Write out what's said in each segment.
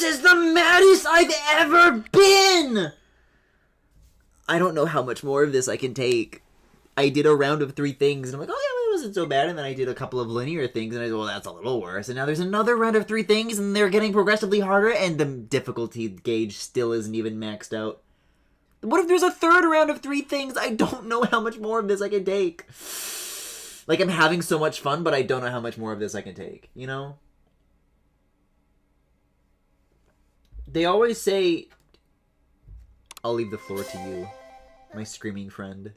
This is the maddest I've ever been! I don't know how much more of this I can take. I did a round of 3 things, and I'm like, oh yeah, it wasn't so bad, and then I did a couple of linear things, and I go, well, that's a little worse, and now there's another round of 3 things, and they're getting progressively harder, and the difficulty gauge still isn't even maxed out. What if there's a 3rd round of 3 things? I don't know how much more of this I can take. Like, I'm having so much fun, but I don't know how much more of this I can take, you know? They always say, I'll leave the floor to you, my screaming friend.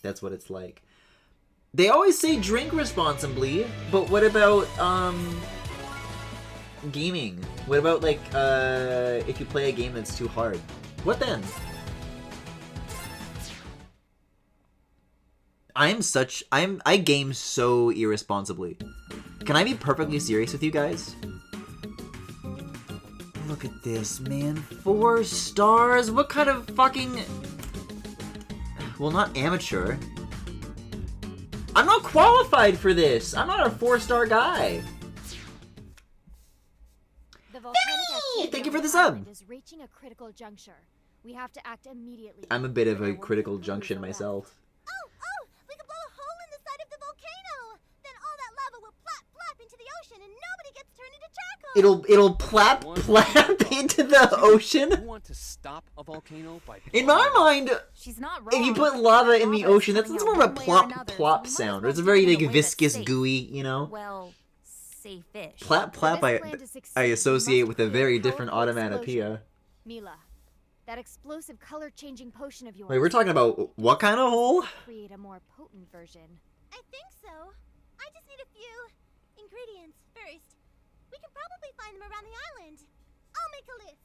That's what it's like. They always say drink responsibly, but what about, gaming? What about, like, if you play a game that's too hard? What then? I game so irresponsibly. Can I be perfectly serious with you guys? Look at this, man. 4 stars? What kind of fucking... Well, not amateur. I'm not qualified for this. I'm not a 4-star guy. Hey, thank you for the sub. Is reaching a critical juncture. We have to act immediately. I'm a bit of a critical junction myself. Oh, we could blow a hole in the side of the volcano. Then all that lava will plop into the ocean and nobody gets turned into charcoal. It'll plap into the ocean? You want to stop a volcano by in my mind, she's not wrong. if you put lava in the ocean, that's more of a plop so it's a very like viscous, gooey, you know? Well, safe-ish. Plap I associate with a very different automatopoeia. Mila, that explosive color-changing potion of yours. Wait, we're talking about what kind of hole? Create a more potent version. I think so. I just need a few ingredients first. We can probably find them around the island. I'll make a list.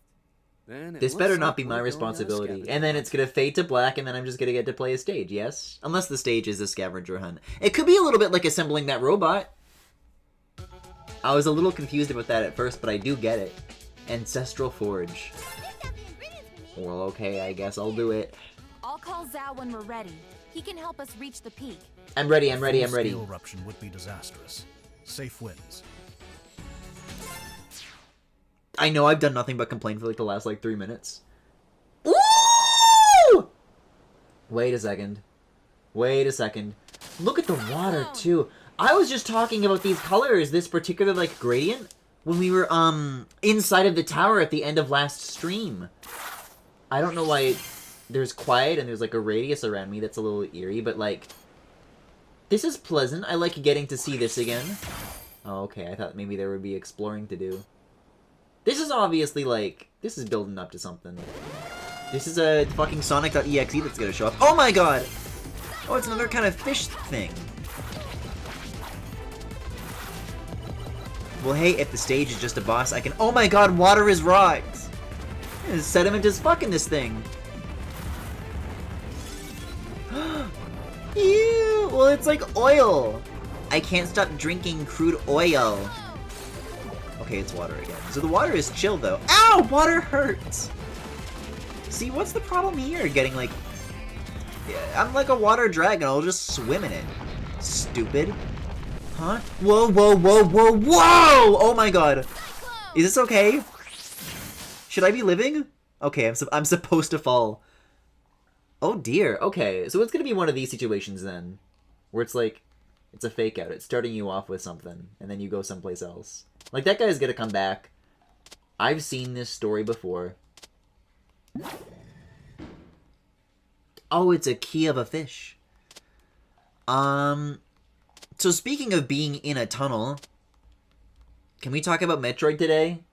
This better not be my responsibility. And then it's gonna fade to black, and then I'm just gonna get to play a stage, yes? Unless the stage is a scavenger hunt. It could be a little bit like assembling that robot. I was a little confused about that at first, but I do get it. Ancestral Forge. Well, okay, I guess I'll do it. I'll call Zhao when we're ready. He can help us reach the peak. I'm ready. Full-scale eruption would be disastrous. Safe wins. I know I've done nothing but complain for like the last like 3 minutes. Ooh! Wait a second. Look at the water too. I was just talking about these colors, this particular like gradient, when we were inside of the tower at the end of last stream. I don't know why there's quiet and there's like a radius around me that's a little eerie, but like this is pleasant. I like getting to see this again. Oh, okay. I thought maybe there would be exploring to do. This is obviously, like, this is building up to something. This is a fucking Sonic.exe that's gonna show up. Oh my god! Oh, it's another kind of fish thing. Well, hey, if the stage is just a boss, I can... Oh my god, water is rocks! Sediment is fucking this thing. Ew! Well, it's like oil! I can't stop drinking crude oil. Okay, it's water again. So the water is chill, though. Ow! Water hurts! See, what's the problem here? Getting, like... I'm like a water dragon. I'll just swim in it. Stupid. Huh? Whoa, whoa, whoa, whoa, whoa! Oh my god. Is this okay? Should I be living? Okay, I'm supposed to fall. Oh dear. Okay, so it's gonna be one of these situations then. Where it's like... It's a fake out. It's starting you off with something, and then you go someplace else. Like, that guy's gonna come back. I've seen this story before. Oh, it's a key of a fish. So speaking of being in a tunnel, can we talk about Metroid today?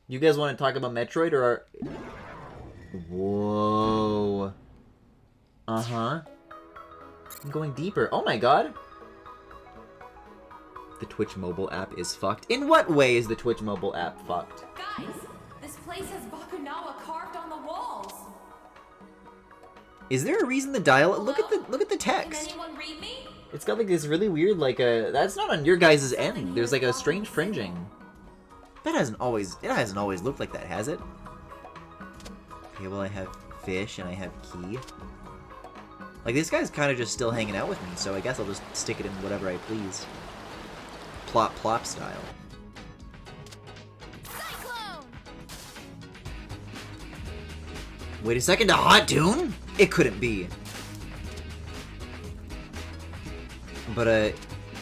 You guys want to talk about Metroid, or are... Whoa. Uh-huh. I'm going deeper. Oh my god. The Twitch mobile app is fucked. In what way is the Twitch mobile app fucked? Guys, this place has Bakunawa carved on the walls. Is there a reason to dial it? Look at the text. Can anyone read me? It's got like this really weird that's not on your guys' end. There's like a strange fringing. It hasn't always looked like that, has it? Okay, well I have fish and I have key. Like, this guy's kind of just still hanging out with me, so I guess I'll just stick it in whatever I please. plop plop style. Cyclone! Wait a second, a hot tune? It couldn't be. But,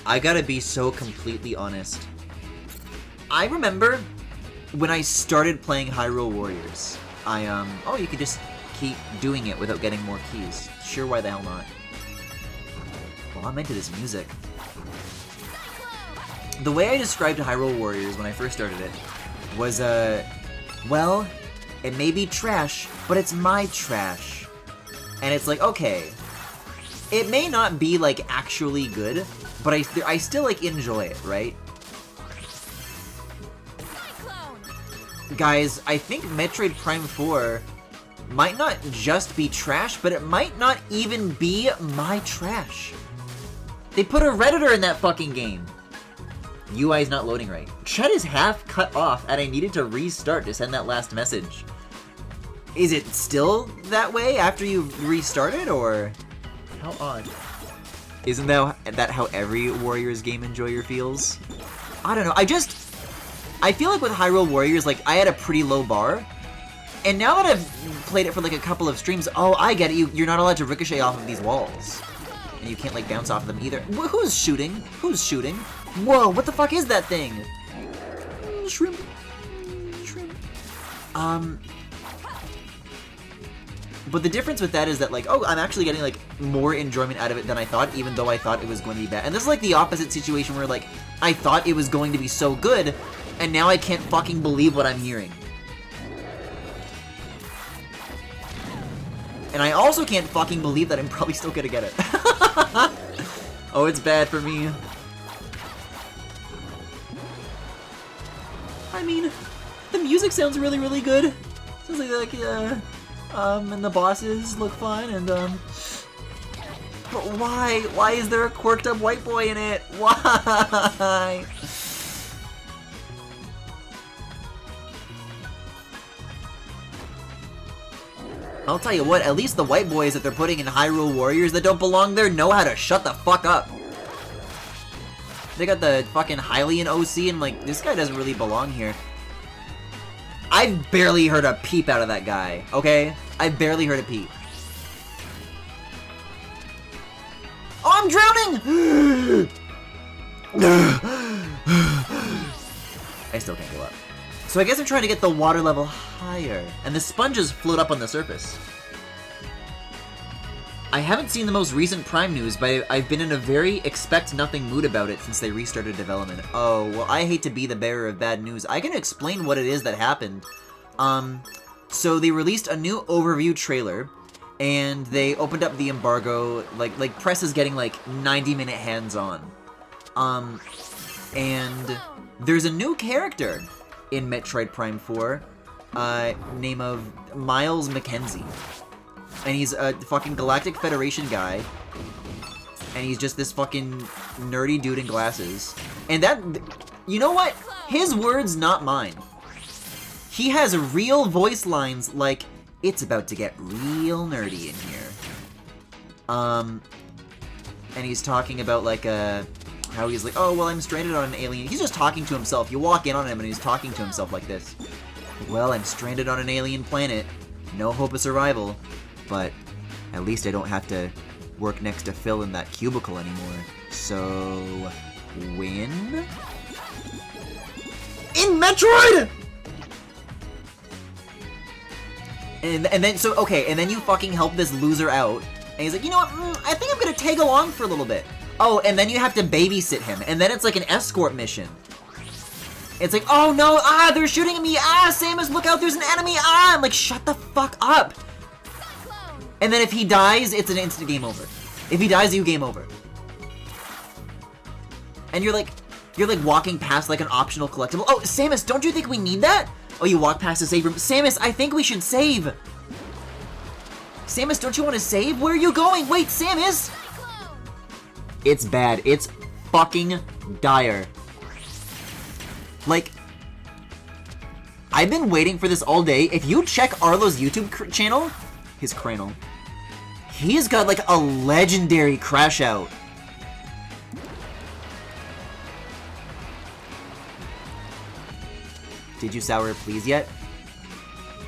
I gotta be so completely honest. I remember when I started playing Hyrule Warriors, oh, you could just keep doing it without getting more keys. Sure, why the hell not? Well, I'm into this music. The way I described Hyrule Warriors when I first started it was, well, it may be trash, but it's my trash. And it's like, okay, it may not be, like, actually good, but I still, like, enjoy it, right? Guys, I think Metroid Prime 4 might not just be trash, but it might not even be my trash. They put a Redditor in that fucking game. UI's not loading right. Chat is half cut off, and I needed to restart to send that last message. Is it still that way after you restarted, or... How odd. Isn't that how every Warriors game Enjoyer feels? I don't know, I feel like with Hyrule Warriors, like, I had a pretty low bar, and now that I've played it for, like, a couple of streams, oh, I get it, you're not allowed to ricochet off of these walls. And you can't, like, bounce off of them either. Who's shooting? Who's shooting? Whoa, what the fuck is that thing? Shrimp. Shrimp. But the difference with that is that, like, oh, I'm actually getting, like, more enjoyment out of it than I thought, even though I thought it was going to be bad. And this is, like, the opposite situation where, like, I thought it was going to be so good, and now I can't fucking believe what I'm hearing. And I also can't fucking believe that I'm probably still gonna get it. Oh, it's bad for me. I mean, the music sounds really, really good. Sounds like, and the bosses look fun, and, but why? Why is there a quirked up white boy in it? Why? I'll tell you what, at least the white boys that they're putting in Hyrule Warriors that don't belong there know how to shut the fuck up. They got the fucking Hylian OC, and like, this guy doesn't really belong here. I've barely heard a peep out of that guy, okay? I've barely heard a peep. Oh, I'm drowning! I still can't go up. So I guess I'm trying to get the water level higher, and the sponges float up on the surface. I haven't seen the most recent Prime news, but I've been in a very expect-nothing mood about it since they restarted development. Oh, well, I hate to be the bearer of bad news. I can explain what it is that happened. So they released a new overview trailer, and they opened up the embargo, like press is getting, like, 90-minute hands-on. And there's a new character in Metroid Prime 4, name of Miles Mackenzie. And he's a fucking Galactic Federation guy. And he's just this fucking nerdy dude in glasses. And that, you know what? His words, not mine. He has real voice lines like, it's about to get real nerdy in here. And he's talking about like how he's like, oh, well, I'm stranded on an alien. He's just talking to himself. You walk in on him and he's talking to himself like this. Well, I'm stranded on an alien planet. No hope of survival. But at least I don't have to work next to Phil in that cubicle anymore. So, win? In Metroid! And then, so, okay, and then you fucking help this loser out. And he's like, you know what, I think I'm gonna tag along for a little bit. Oh, and then you have to babysit him. And then it's like an escort mission. It's like, oh no, they're shooting at me. Samus, look out, there's an enemy. I'm like, shut the fuck up. And then if he dies, it's an instant game over. If he dies, you game over. And you're like walking past like an optional collectible. Oh, Samus, don't you think we need that? Oh, you walk past the save room. Samus, I think we should save. Samus, don't you want to save? Where are you going? Wait, Samus! It's bad. It's fucking dire. Like, I've been waiting for this all day. If you check Arlo's YouTube channel, his channel, he's got like a legendary crash out. Did you sour please yet?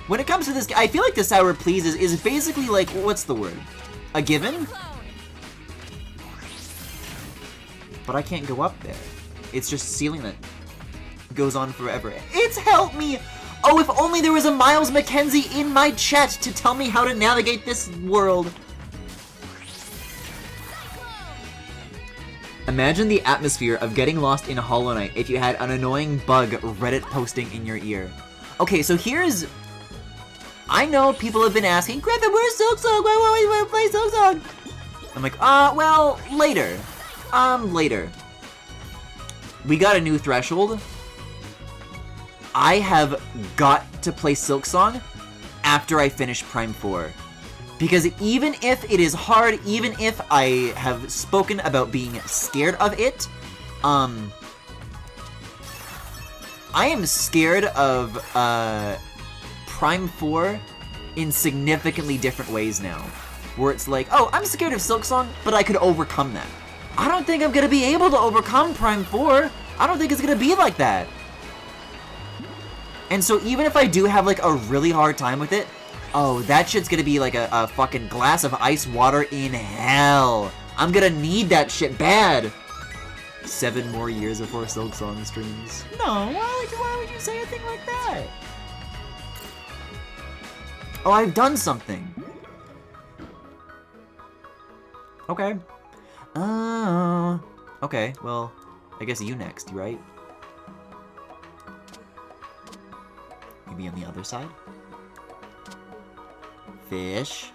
When it comes to this, I feel like the sour please is basically like, what's the word? A given? But I can't go up there. It's just a ceiling that goes on forever. It's helped me! Oh, if only there was a Miles McKenzie in my chat to tell me how to navigate this world. Imagine the atmosphere of getting lost in Hollow Knight if you had an annoying bug Reddit posting in your ear. Okay, so here's... I know people have been asking, Griffin, where's Silksong? Why won't we want to play Silksong? I'm like, well, later. Later. We got a new threshold. I have got to play Silksong after I finish Prime 4. Because even if it is hard, even if I have spoken about being scared of it, I am scared of, Prime 4 in significantly different ways now. Where it's like, oh, I'm scared of Silksong, but I could overcome that. I don't think I'm gonna be able to overcome Prime 4. I don't think it's gonna be like that. And so even if I do have like a really hard time with it, oh, that shit's gonna be like a fucking glass of ice water in hell. I'm gonna need that shit bad. 7 more years before Silksong streams. No, why would you say a thing like that? Oh, I've done something. Okay. Okay, well, I guess you next, right? Maybe on the other side? Fish.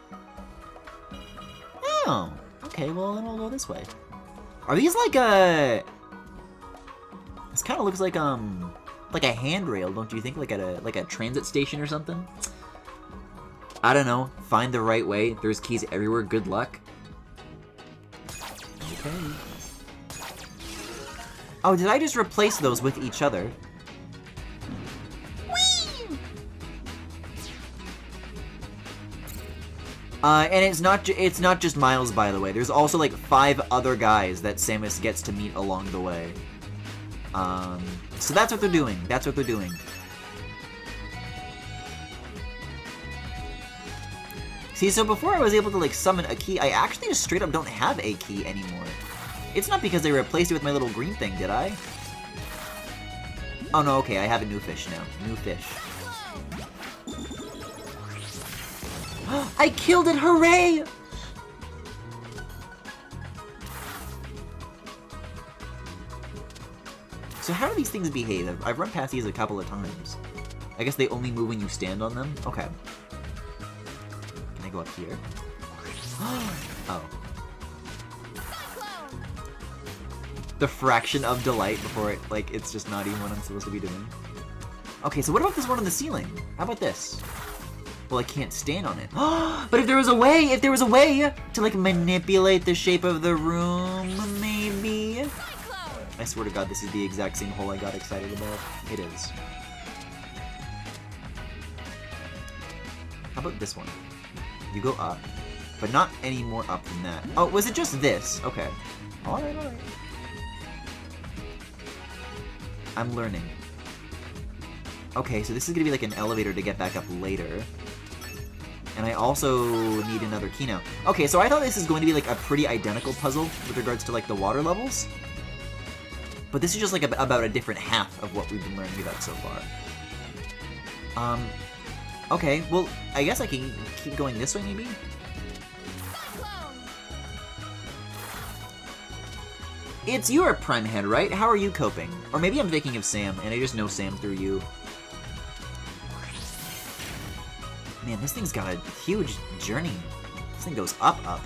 Oh, okay, well then we'll go this way. Are these like a... This kind of looks like a handrail, don't you think? Like at a transit station or something? I don't know. Find the right way. There's keys everywhere. Good luck. Okay. Oh, did I just replace those with each other? Whee! And it's not just Miles, by the way. There's also like 5 other guys that Samus gets to meet along the way. So that's what they're doing. That's what they're doing. See, so before I was able to like summon a key, I actually just straight up don't have a key anymore. It's not because they replaced it with my little green thing, did I? Oh no, okay, I have a new fish now. New fish. I killed it! Hooray! So how do these things behave? I've run past these a couple of times. I guess they only move when you stand on them? Okay. Can I go up here? Oh. The fraction of delight before it, like, it's just not even what I'm supposed to be doing. Okay, so what about this one on the ceiling? How about this? Well, I can't stand on it. But if there was a way to, like, manipulate the shape of the room, maybe? I swear to God, this is the exact same hole I got excited about. It is. How about this one? You go up, but not any more up than that. Oh, was it just this? Okay. Alright, alright. I'm learning. Okay, so this is gonna be like an elevator to get back up later. And I also need another key now. Okay, so I thought this is going to be like a pretty identical puzzle with regards to like the water levels. But this is just like about a different half of what we've been learning about so far. Okay, well, I guess I can keep going this way maybe? It's your Prime Head, right? How are you coping? Or maybe I'm thinking of Sam, and I just know Sam through you. Man, this thing's got a huge journey. This thing goes up, up.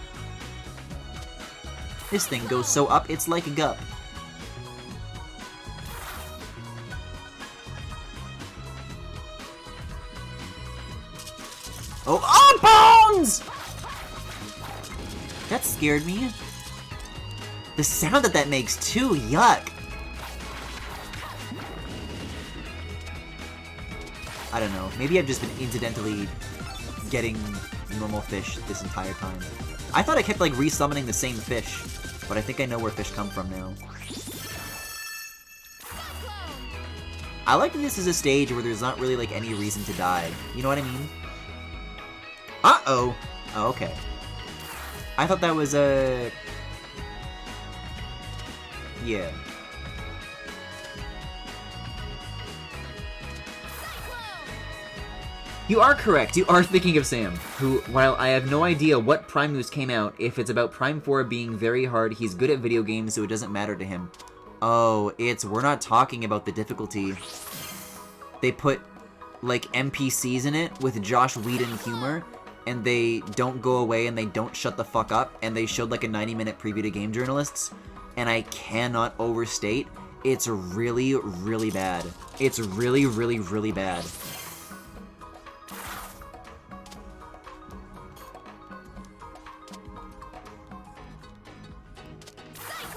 This thing goes so up, it's like a gup. Oh, bones! That scared me. The sound that makes too, yuck. I don't know, maybe I've just been incidentally getting normal fish this entire time. I thought I kept like resummoning the same fish, but I think I know where fish come from now. I like that this is a stage where there's not really, like, any reason to die. You know what I mean? Uh-oh! Oh, okay. I thought that was, yeah. You are correct. You are thinking of Sam, who, while I have no idea what Prime News came out, if it's about Prime 4 being very hard, he's good at video games, so it doesn't matter to him. Oh, we're not talking about the difficulty. They put, like, NPCs in it with Josh Whedon humor, and they don't go away and they don't shut the fuck up, and they showed, like, a 90-minute preview to game journalists, and I cannot overstate, it's really, really bad. It's really, really, really bad.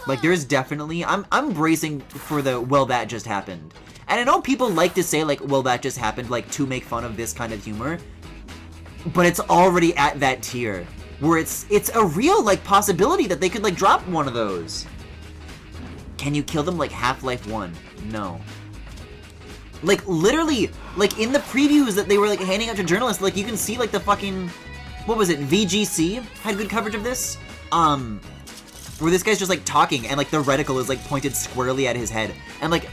Like, there's definitely... I'm bracing for the, well, that just happened. And I know people like to say, like, well, that just happened, like, to make fun of this kind of humor. But it's already at that tier. Where it's a real, like, possibility that they could, like, drop one of those. Can you kill them like Half-Life 1? No. Like, literally, like, in the previews that they were, like, handing out to journalists, like, you can see, like, the fucking... What was it? VGC had good coverage of this? Where this guy's just, like, talking, and, like, the reticle is, like, pointed squarely at his head. And, like,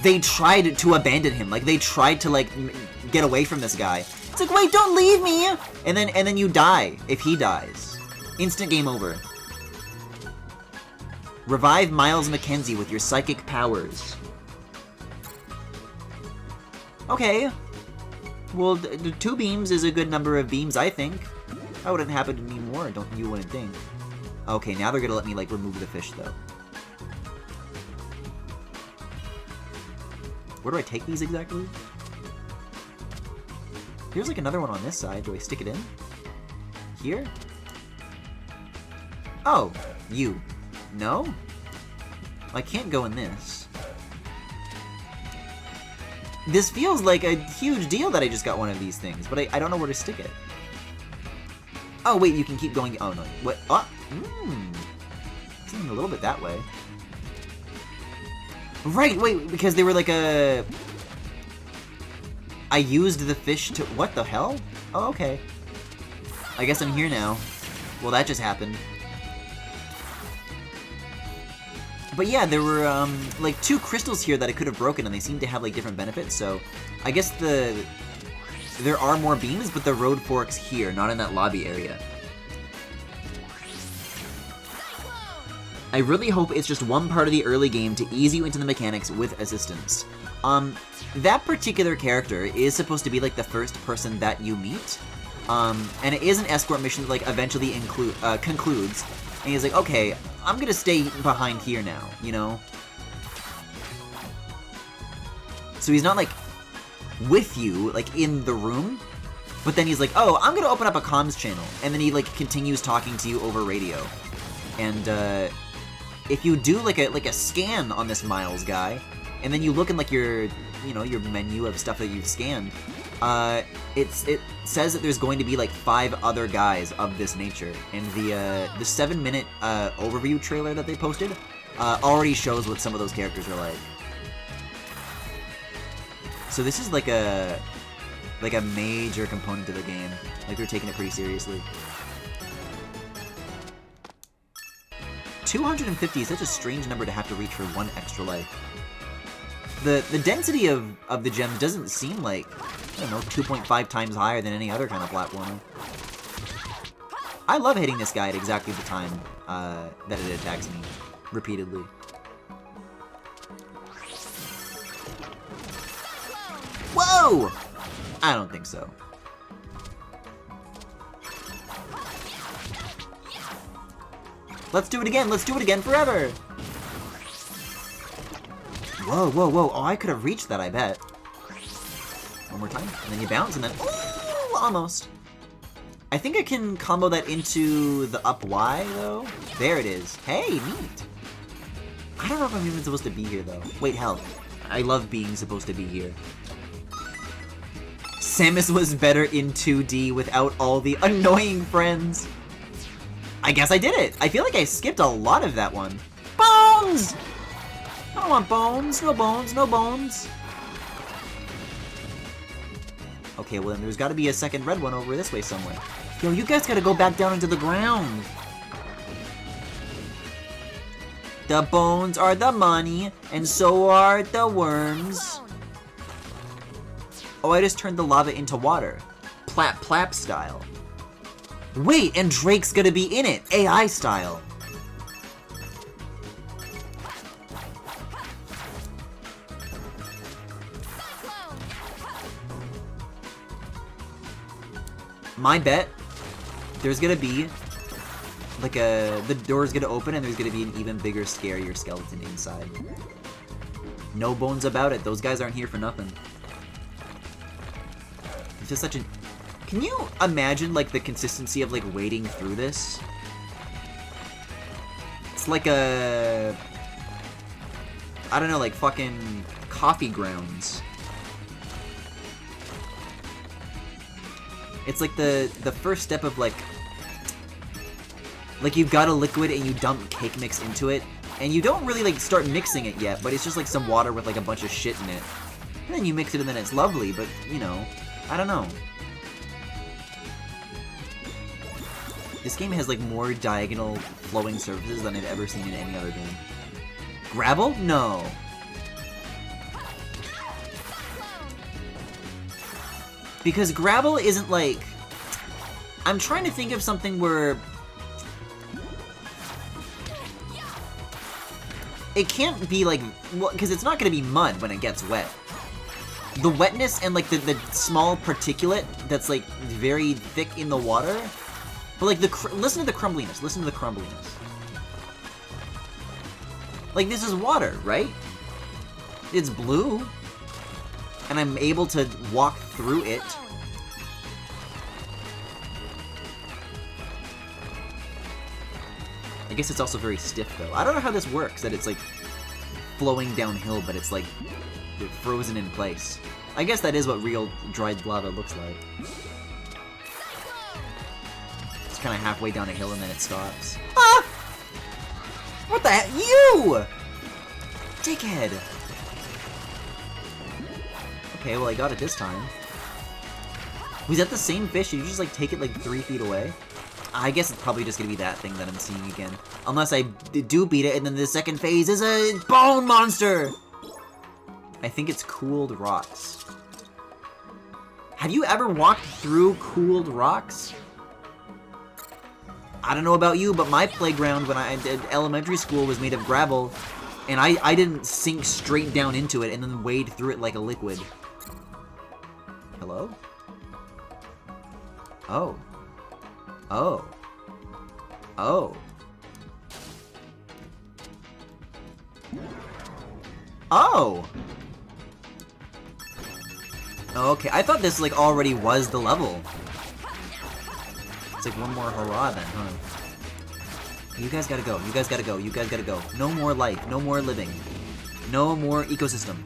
they tried to abandon him. Like, they tried to, like, get away from this guy. It's like, wait, don't leave me! And then you die, if he dies. Instant game over. Revive Miles McKenzie with your psychic powers. Okay. Well, 2 beams is a good number of beams, I think. That wouldn't happen to me more, you wouldn't think. Okay, now they're gonna let me, like, remove the fish, though. Where do I take these exactly? Here's, like, another one on this side. Do I stick it in? Here? Oh, you. No? I can't go in this. This feels like a huge deal that I just got one of these things, but I don't know where to stick it. Oh, wait, you can keep going. Oh, no. What? Oh, Something a little bit that way. Right, wait, because they were like a... I used the fish to... What the hell? Oh, okay. I guess I'm here now. Well, that just happened. But yeah, there were, like, 2 crystals here that I could have broken, and they seem to have, like, different benefits, so... I guess there are more beams, but the road forks here, not in that lobby area. I really hope it's just one part of the early game to ease you into the mechanics with assistance. That particular character is supposed to be, like, the first person that you meet, and it is an escort mission that, like, eventually concludes, and he's like, okay, I'm gonna stay behind here now, you know? So he's not, like, with you, like, in the room, but then he's like, oh, I'm gonna open up a comms channel, and then he, like, continues talking to you over radio. And, if you do, like a scan on this Miles guy, and then you look in, like, your, you know, your menu of stuff that you've scanned, it says that there's going to be, like, 5 other guys of this nature, and the 7-minute, overview trailer that they posted, already shows what some of those characters are like. So this is, like a major component to the game. Like, they're taking it pretty seriously. 250 is such a strange number to have to reach for 1 extra life. The density of the gems doesn't seem like, I don't know, 2.5 times higher than any other kind of platformer. I love hitting this guy at exactly the time that it attacks me, repeatedly. Whoa! I don't think so. Let's do it again! Let's do it again forever! Whoa, whoa, whoa. Oh, I could have reached that, I bet. One more time. And then you bounce, and then... Ooh, almost. I think I can combo that into the up Y, though. There it is. Hey, neat. I don't know if I'm even supposed to be here, though. Wait, hell. I love being supposed to be here. Samus was better in 2D without all the annoying friends. I guess I did it. I feel like I skipped a lot of that one. Bones! I don't want bones. No bones. No bones. Okay, well then there's gotta be a second red one over this way somewhere. Yo, you guys gotta go back down into the ground. The bones are the money, and so are the worms. Oh, I just turned the lava into water. Plap plap style. Wait, and Drake's gonna be in it, AI style. My bet, there's gonna be, like the door's gonna open and there's gonna be an even bigger, scarier skeleton inside. No bones about it, those guys aren't here for nothing. It's just such an... Can you imagine, like, the consistency of, like, wading through this? It's like a... I don't know, like fucking coffee grounds. It's like the first step of, like you've got a liquid and you dump cake mix into it, and you don't really, like, start mixing it yet, but it's just, like, some water with, like, a bunch of shit in it. And then you mix it and then it's lovely, but, you know, I don't know. This game has, like, more diagonal flowing surfaces than I've ever seen in any other game. Gravel? No. Because gravel isn't, like... I'm trying to think of something where... It can't be, like... Well, because it's not going to be mud when it gets wet. The wetness and, like, the small particulate that's, like, very thick in the water... But, like, listen to the crumbliness. Listen to the crumbliness. Like, this is water, right? It's blue. And I'm able to walk through it. I guess it's also very stiff, though. I don't know how this works, that it's, like, flowing downhill, but it's, like, frozen in place. I guess that is what real dried lava looks like. It's kind of halfway down a hill and then it stops. Ah! What the heck? You! Dickhead! Okay, well, I got it this time. Was that the same fish? Did you just, like, take it, like, 3 feet away? I guess it's probably just gonna be that thing that I'm seeing again. Unless I do beat it, and then the second phase is a bone monster! I think it's cooled rocks. Have you ever walked through cooled rocks? I don't know about you, but my playground when I did elementary school was made of gravel, and I didn't sink straight down into it and then wade through it like a liquid. Hello? Oh. Oh. Oh. Oh! Okay, I thought this, like, already was the level. It's like one more hurrah then, huh? You guys gotta go, you guys gotta go, you guys gotta go. No more life, no more living. No more ecosystem.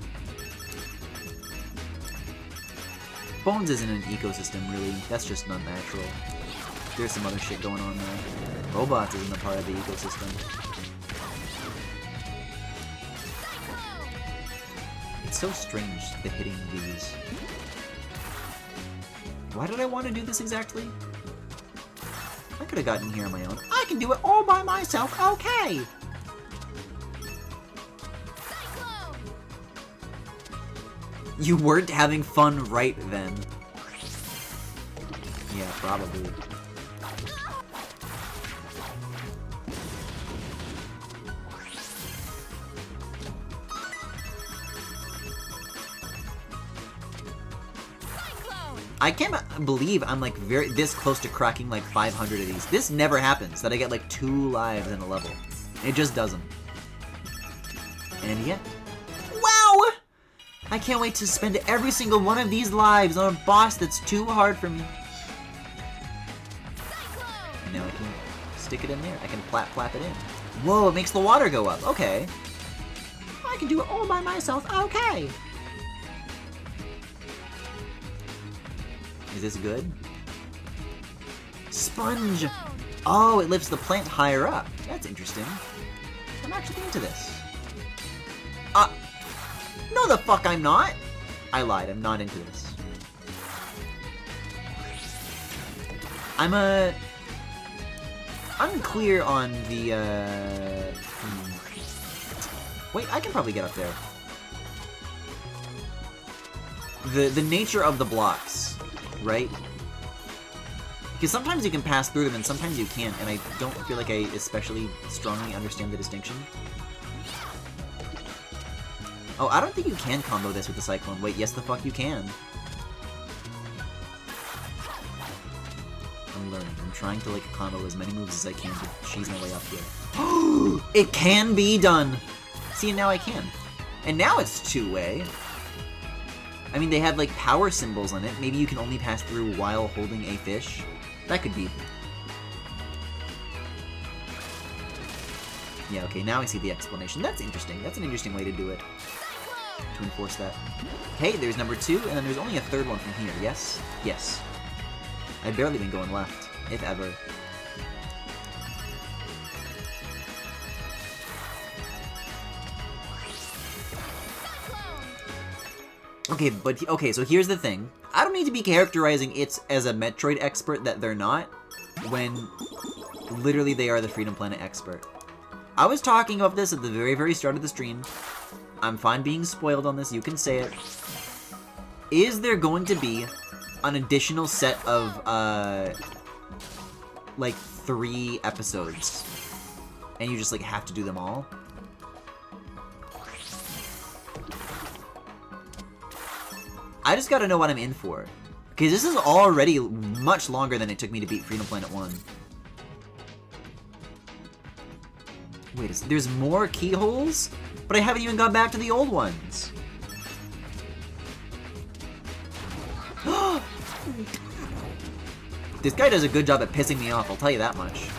Bones isn't an ecosystem, really. That's just not natural. There's some other shit going on there. Robots isn't a part of the ecosystem. It's so strange, the hitting these. Why did I want to do this exactly? I could have gotten here on my own. I can do it all by myself, okay! You weren't having fun right then. Yeah, probably. I can't believe I'm like this close to cracking like 500 of these. This never happens, that I get like 2 lives in a level. It just doesn't. And yet, wow! I can't wait to spend every single one of these lives on a boss that's too hard for me. And now I can stick it in there. I can flap it in. Whoa, it makes the water go up. Okay. I can do it all by myself. Okay. Is this good? Sponge! Oh, it lifts the plant higher up. That's interesting. I'm actually into this. No the fuck I'm not! I lied, I'm not into this. I'm unclear on the, Wait, I can probably get up there. The nature of the blocks, right? Because sometimes you can pass through them and sometimes you can't, and I don't feel like I especially strongly understand the distinction. Oh, I don't think you can combo this with the Cyclone. Wait, yes the fuck you can. I'm learning. I'm trying to, like, combo as many moves as I can to cheese my way up here. It can be done! See, now I can. And now it's two-way. I mean, they had, like, power symbols on it. Maybe you can only pass through while holding a fish. That could be. Yeah, okay, now I see the explanation. That's interesting. That's an interesting way to do it. To enforce that. Hey, there's number 2, and then there's only a third one from here, yes? Yes. I've barely been going left, if ever. Okay, so here's the thing. I don't need to be characterizing it as a Metroid expert that they're not, when literally they are the Freedom Planet expert. I was talking about this at the very, very start of the stream. I'm fine being spoiled on this, you can say it. Is there going to be an additional set of, like, 3 episodes? And you just, like, have to do them all? I just gotta know what I'm in for. Because this is already much longer than it took me to beat Freedom Planet 1. Wait, there's more keyholes? But I haven't even gone back to the old ones. This guy does a good job at pissing me off, I'll tell you that much.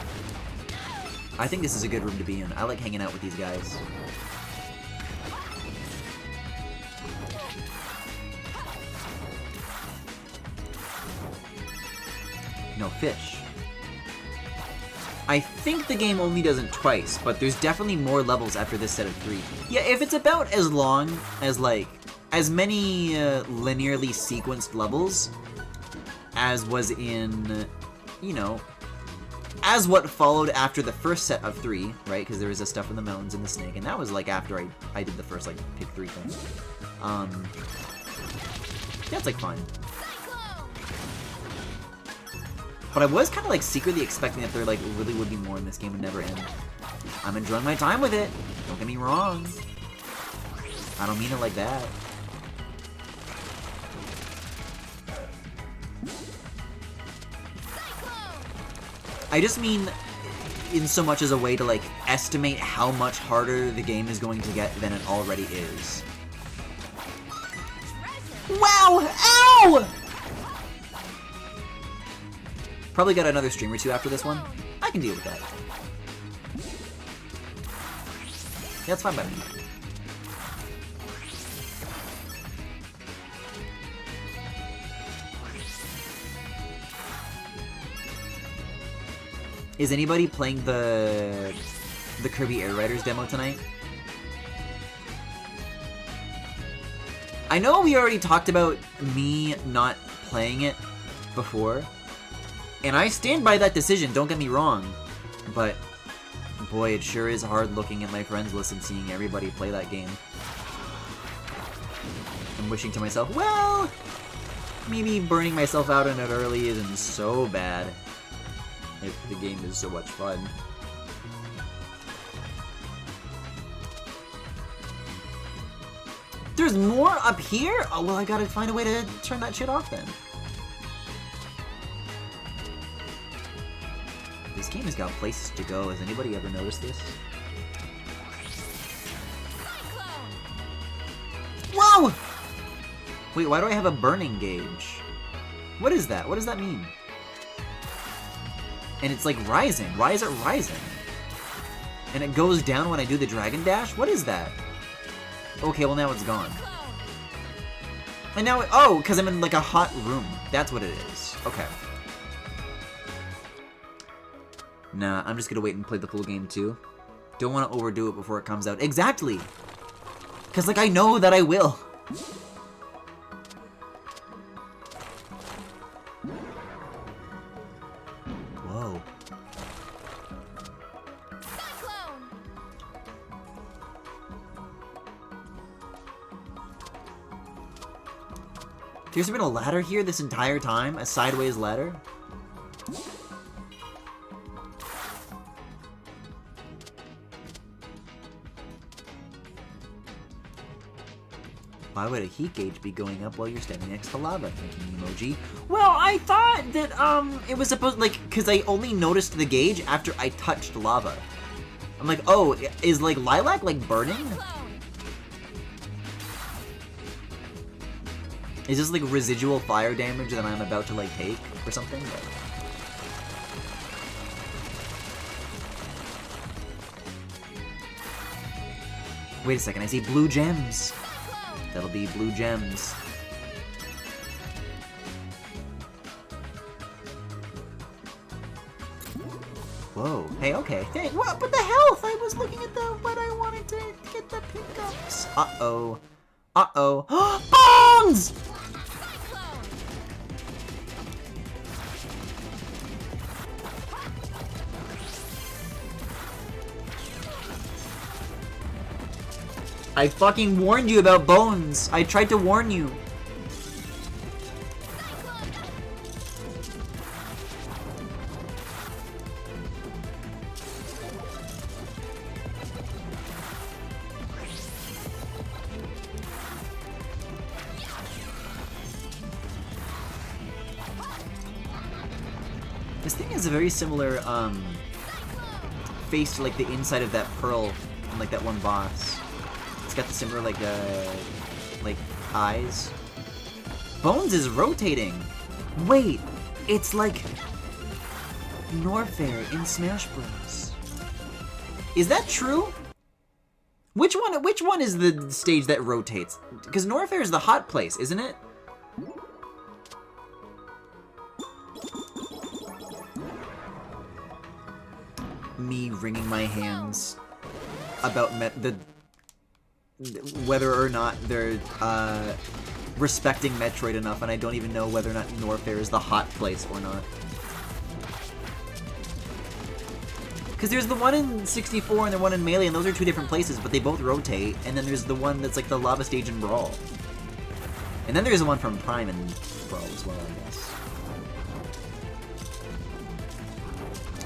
I think this is a good room to be in. I like hanging out with these guys. No fish. I think the game only does it twice, but there's definitely more levels after this set of 3. Yeah, if it's about as long as, like, as many linearly sequenced levels as was in, you know, as what followed after the first set of 3, right? Because there was the stuff in the mountains and the snake, and that was, like, after I did the first, like, pick 3 thing. Yeah, it's, like, fine. But I was kind of, like, secretly expecting that there, like, really would be more in this game and never end. I'm enjoying my time with it. Don't get me wrong. I don't mean it like that. I just mean in so much as a way to, like, estimate how much harder the game is going to get than it already is. Wow! Ow! Probably got another stream or 2 after this one. I can deal with that. Yeah, that's fine by me. Is anybody playing the Kirby Air Riders demo tonight? I know we already talked about me not playing it before. And I stand by that decision, don't get me wrong. But, boy, it sure is hard looking at my friends list and seeing everybody play that game. I'm wishing to myself, well, maybe burning myself out on it early isn't so bad. If the game is so much fun. There's more up here? Oh, well, I gotta find a way to turn that shit off then. This game has got places to go. Has anybody ever noticed this? Whoa! Wait, why do I have a burning gauge? What is that? What does that mean? And it's like rising. Why is it rising? And it goes down when I do the Dragon Dash? What is that? Okay, well now it's gone. And now, oh, because I'm in like a hot room. That's what it is. Okay. Nah, I'm just gonna wait and play the full game too. Don't want to overdo it before it comes out. Exactly! Because, like, I know that I will. There's been a ladder here this entire time? A sideways ladder? Why would a heat gauge be going up while you're standing next to lava? Thinking emoji. Well, I thought that, it was supposed, like, because I only noticed the gauge after I touched lava. I'm like, oh, is, like, lilac, like, burning? Is this, like, residual fire damage that I'm about to, like, take or something? But... Wait a second, I see blue gems. That'll be blue gems. Whoa. Hey, okay. Hey, what? But the health! I was looking at the what I wanted to get the pickups. Uh-oh. Uh-oh. Bones! I fucking warned you about bones. I tried to warn you. This thing has a very similar face to like the inside of that pearl on like that one boss. It's got the similar, like eyes. Bones is rotating. Wait, it's like Norfair in Smash Bros. Is that true? Which one is the stage that rotates? Because Norfair is the hot place, isn't it? Me wringing my hands about whether or not they're respecting Metroid enough, and I don't even know whether or not Norfair is the hot place or not. Because there's the one in 64 and the one in Melee, and those are two different places, but they both rotate, and then there's the one that's like the lava stage in Brawl. And then there's the one from Prime and Brawl as well, I guess.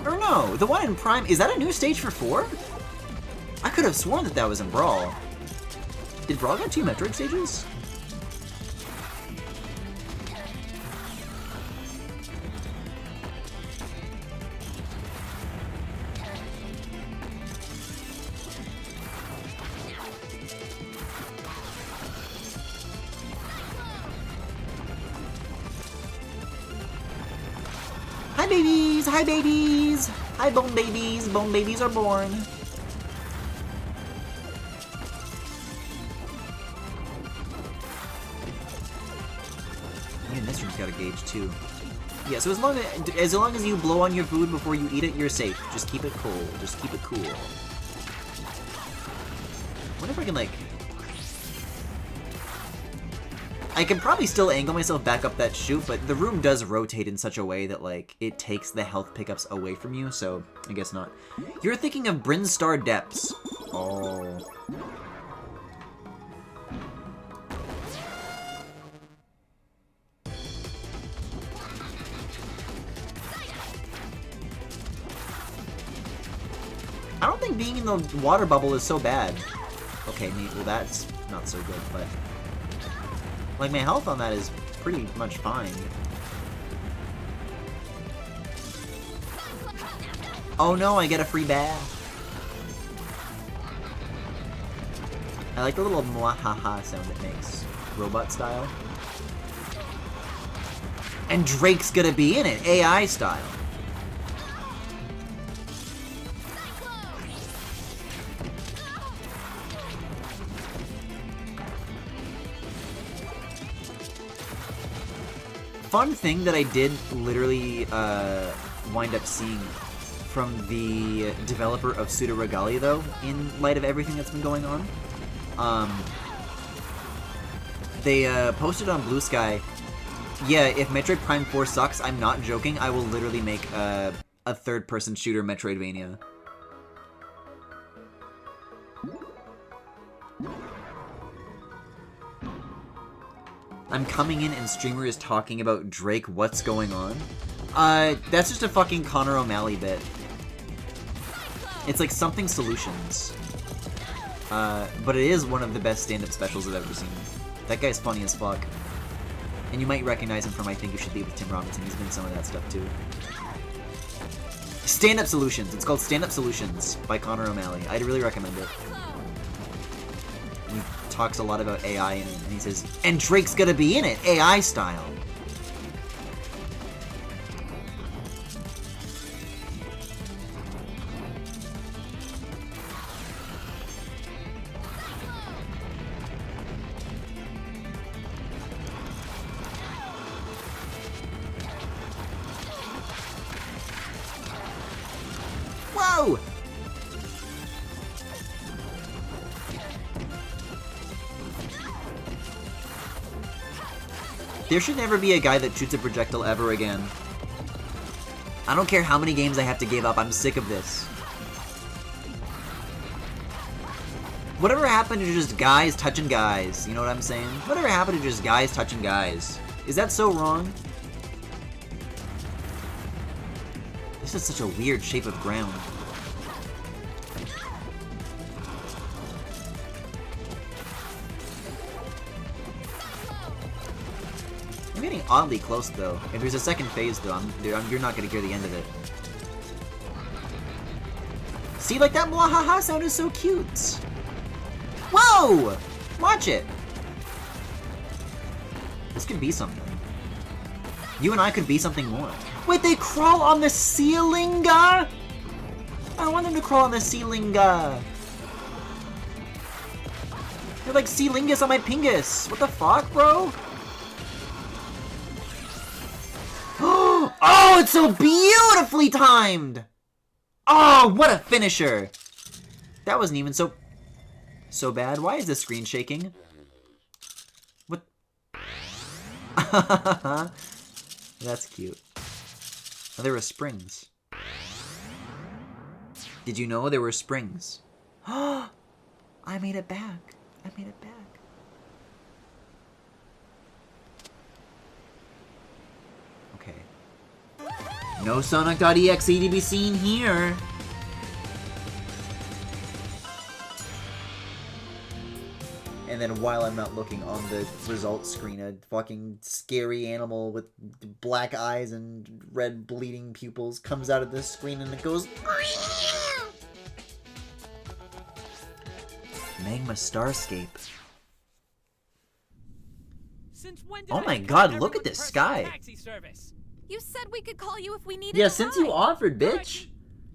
Or no, the one in Prime, is that a new stage for 4? I could have sworn that that was in Brawl. Did Brawl get 2 Metroid stages? Hi babies! Hi babies! Hi bone babies! Bone babies are born! Man, this room's got a gauge too. Yeah, so as long as you blow on your food before you eat it, you're safe. Just keep it cool. Just keep it cool. I wonder if I can, like... I can probably still angle myself back up that chute, but the room does rotate in such a way that, like, it takes the health pickups away from you, so I guess not. You're thinking of Brinstar Depths. Oh. I don't think being in the water bubble is so bad. Okay, well that's not so good, but... Like, my health on that is pretty much fine. Oh no, I get a free bath. I like the little mwahaha sound it makes. Robot style. And Drake's gonna be in it, AI style. Fun thing that I did literally wind up seeing from the developer of Pseudo Regalia, though, in light of everything that's been going on. They posted on Blue Sky, yeah, if Metroid Prime 4 sucks, I'm not joking, I will literally make a third-person shooter Metroidvania. I'm coming in and streamer is talking about Drake, what's going on? That's just a fucking Connor O'Malley bit. It's like Something Solutions. But it is one of the best stand-up specials I've ever seen. That guy's funny as fuck. And you might recognize him from I Think You Should Leave with Tim Robinson. He's been in some of that stuff too. Stand-up Solutions. It's called Stand-up Solutions by Connor O'Malley. I'd really recommend it. And he talks a lot about AI in it, and he says, and Drake's gonna be in it, AI style. Whoa! There should never be a guy that shoots a projectile ever again. I don't care how many games I have to give up, I'm sick of this. Whatever happened to just guys touching guys? You know what I'm saying? Whatever happened to just guys touching guys? Is that so wrong? This is such a weird shape of ground. I'm getting oddly close though. If there's a second phase though, you're not gonna hear the end of it. See, like that mwahaha sound is so cute. Whoa! Watch it. This could be something. You and I could be something more. Wait, they crawl on the ceiling? I don't want them to crawl on the ceiling. They're like C-lingus on my pingus. What the fuck, bro? Oh, it's so beautifully timed! Oh, what a finisher! That wasn't even so bad. Why is the screen shaking? What? That's cute. Oh, there were springs. Did you know there were springs? I made it back. I made it back. Okay. No Sonic.exe to be seen here. And then while I'm not looking on the results screen, a fucking scary animal with black eyes and red bleeding pupils comes out of the screen and it goes... Magma Starscape. Oh my god, look at this sky. You said we could call you if we needed Yeah, a since ride. you offered, bitch.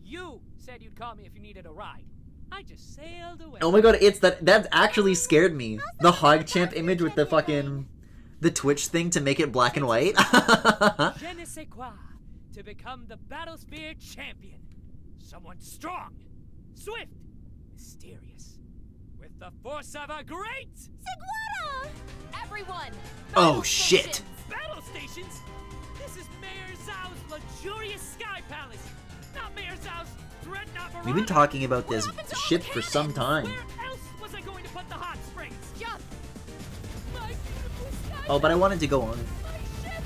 You said you'd call me if you needed a ride. I just sailed away. Oh my god, it's that actually scared me. The Hogchamp image with the fucking... the Twitch thing to make it black and white. Je ne sais quoi. To become the Battlesphere champion. Someone strong, swift, mysterious. With the force of a great... Seguara! Everyone! Oh battle shit! stations. Battle stations? This is Mayor Zhao's luxurious sky palace. Not Mayor Zhao's dreadnought We've been talking about this ship for some time. Where else was I going to put the hot springs? Just My beautiful sky. Oh, but I wanted to go on. My ship!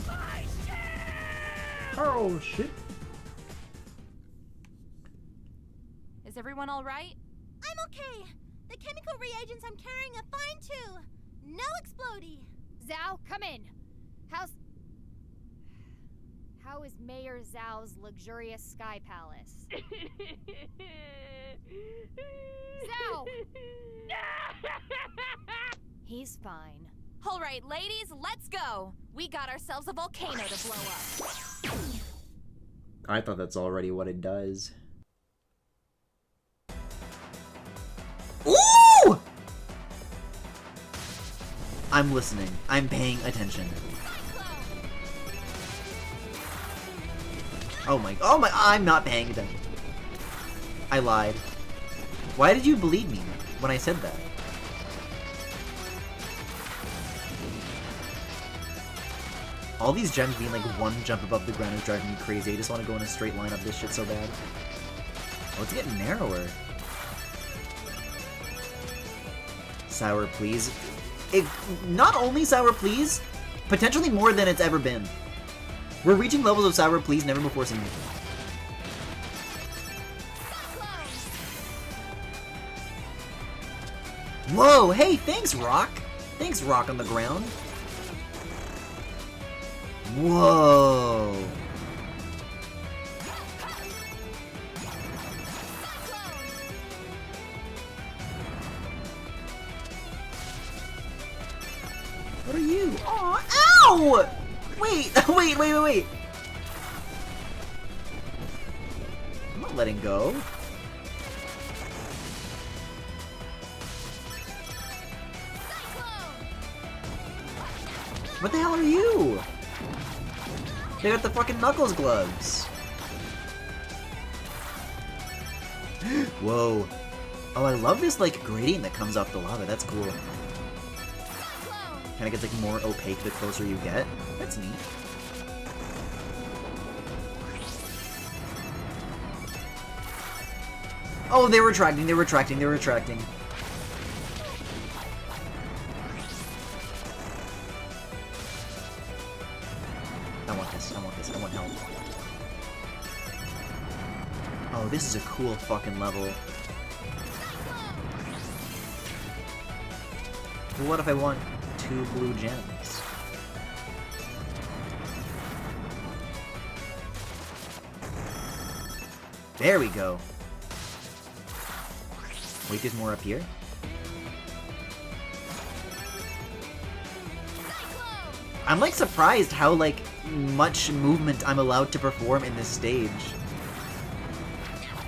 My ship! Oh shit. Is everyone all right? I'm okay. The chemical reagents I'm carrying are fine too. No explodey. Zhao, come in. How is Mayor Zhao's luxurious sky palace? Zhao! He's fine. All right, ladies, let's go. We got ourselves a volcano to blow up. I thought that's already what it does. Ooh! I'm listening. I'm paying attention. Oh my, I'm not paying attention. I lied. Why did you believe me when I said that? All these gems being like one jump above the ground is driving me crazy. I just want to go in a straight line up this shit so bad. Oh, it's getting narrower. Sour, please. not only Sour Please, potentially more than it's ever been. We're reaching levels of Sour Please never before seen. Whoa, hey, thanks, Rock. Thanks, Rock on the ground. Whoa. What are you? Aw, ow! Wait, wait. I'm not letting go. What the hell are you? They got the fucking Knuckles gloves. Whoa. Oh, I love this, like, gradient that comes off the lava. That's cool. Kinda gets, like, more opaque the closer you get. That's neat. Oh, they're retracting. I want help. Oh, this is a cool fucking level. Well, what if I want 2 blue gems? There we go. Wait, there's more up here? I'm like surprised how like much movement I'm allowed to perform in this stage.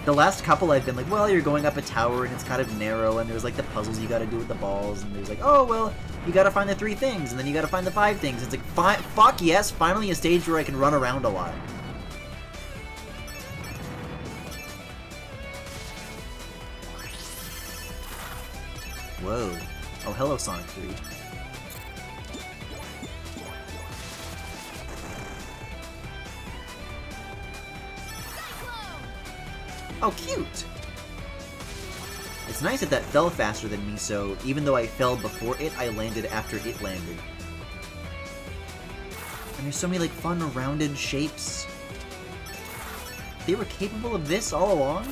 The last couple I've been like, well, you're going up a tower and it's kind of narrow and there's like the puzzles you gotta do with the balls and there's like, oh, well, you gotta find the 3 things and then you gotta find the 5 things. It's like, fuck yes, finally a stage where I can run around a lot. Whoa. Oh, hello, Sonic 3. Oh, cute! It's nice that fell faster than me, so even though I fell before it, I landed after it landed. And there's so many, like, fun, rounded shapes. They were capable of this all along?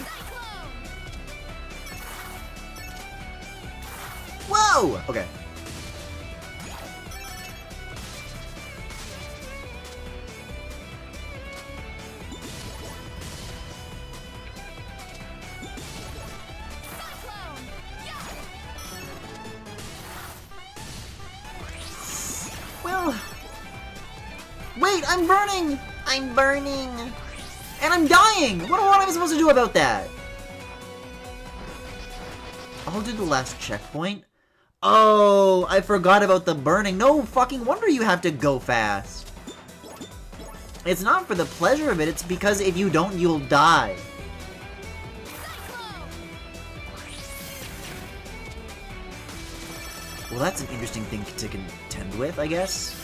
Whoa! Okay. Well... Wait, I'm burning! I'm burning! And I'm dying! What am I supposed to do about that? I'll do the last checkpoint. Oh, I forgot about the burning. No fucking wonder you have to go fast. It's not for the pleasure of it, it's because if you don't, you'll die. Well, that's an interesting thing to contend with, I guess.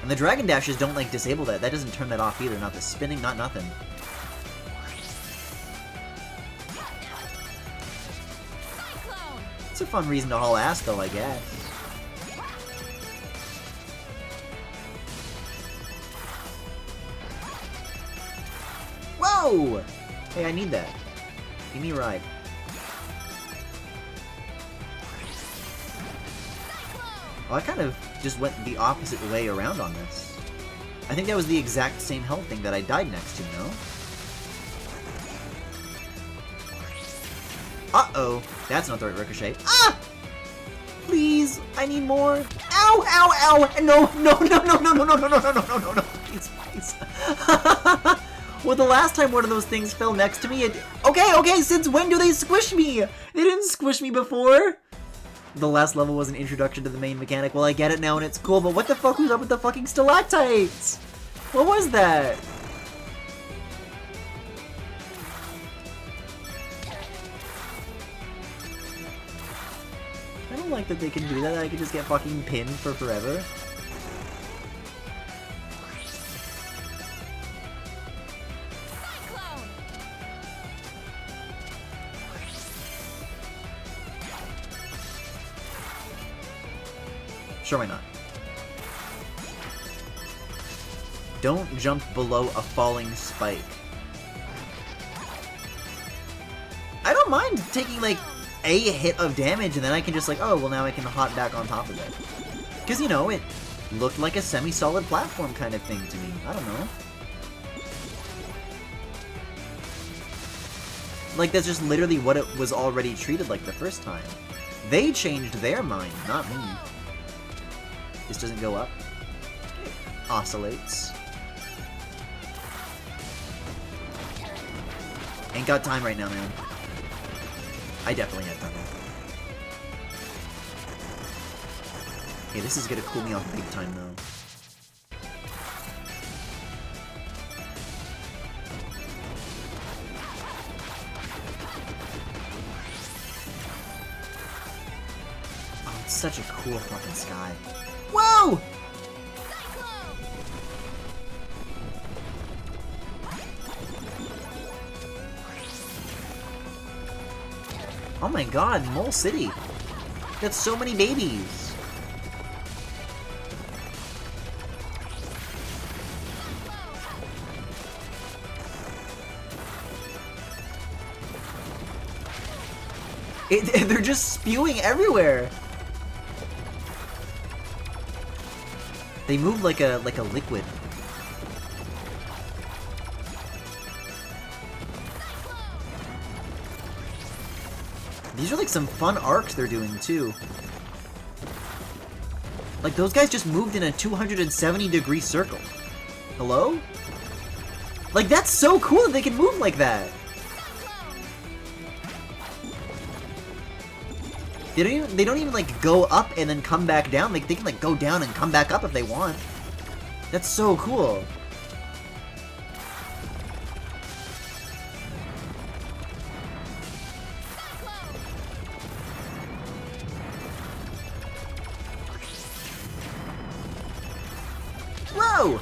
And the Dragon Dashes don't, like, disable that. That doesn't turn that off either. Not the spinning, not nothing. It's a fun reason to haul ass, though, I guess. Whoa! Hey, I need that. Give me a ride. Well, I kind of just went the opposite way around on this. I think that was the exact same health thing that I died next to, no? Uh-oh. That's not the right ricochet. Ah! Please, I need more. Ow, ow, ow! No, no, no, no, no, no, no, no, no, no, no, no, no, please, please. Well, the last time one of those things fell next to me, it... Okay, since when do they squish me? They didn't squish me before. The last level was an introduction to the main mechanic. Well, I get it now and it's cool, but what the fuck was up with the fucking stalactites? What was that? I don't like that they can do that. I can just get fucking pinned for forever. Sure, why not? Don't jump below a falling spike. I don't mind taking, like, a hit of damage, and then I can just, like, oh, well, now I can hop back on top of it. Because, you know, it looked like a semi-solid platform kind of thing to me. I don't know. Like, that's just literally what it was already treated like the first time. They changed their mind, not me. This doesn't go up. It oscillates. Ain't got time right now, man. I definitely have time. Okay, this is gonna cool me off big time, though. Oh, it's such a cool fucking sky. Whoa! Oh my god, Mole City! Got so many babies! They're just spewing everywhere! They move like a liquid. These are like some fun arcs they're doing too. Like those guys just moved in a 270-degree circle. Hello? Like that's so cool that they can move like that. They don't even like go up and then come back down. Like they can like go down and come back up if they want. That's so cool. Whoa!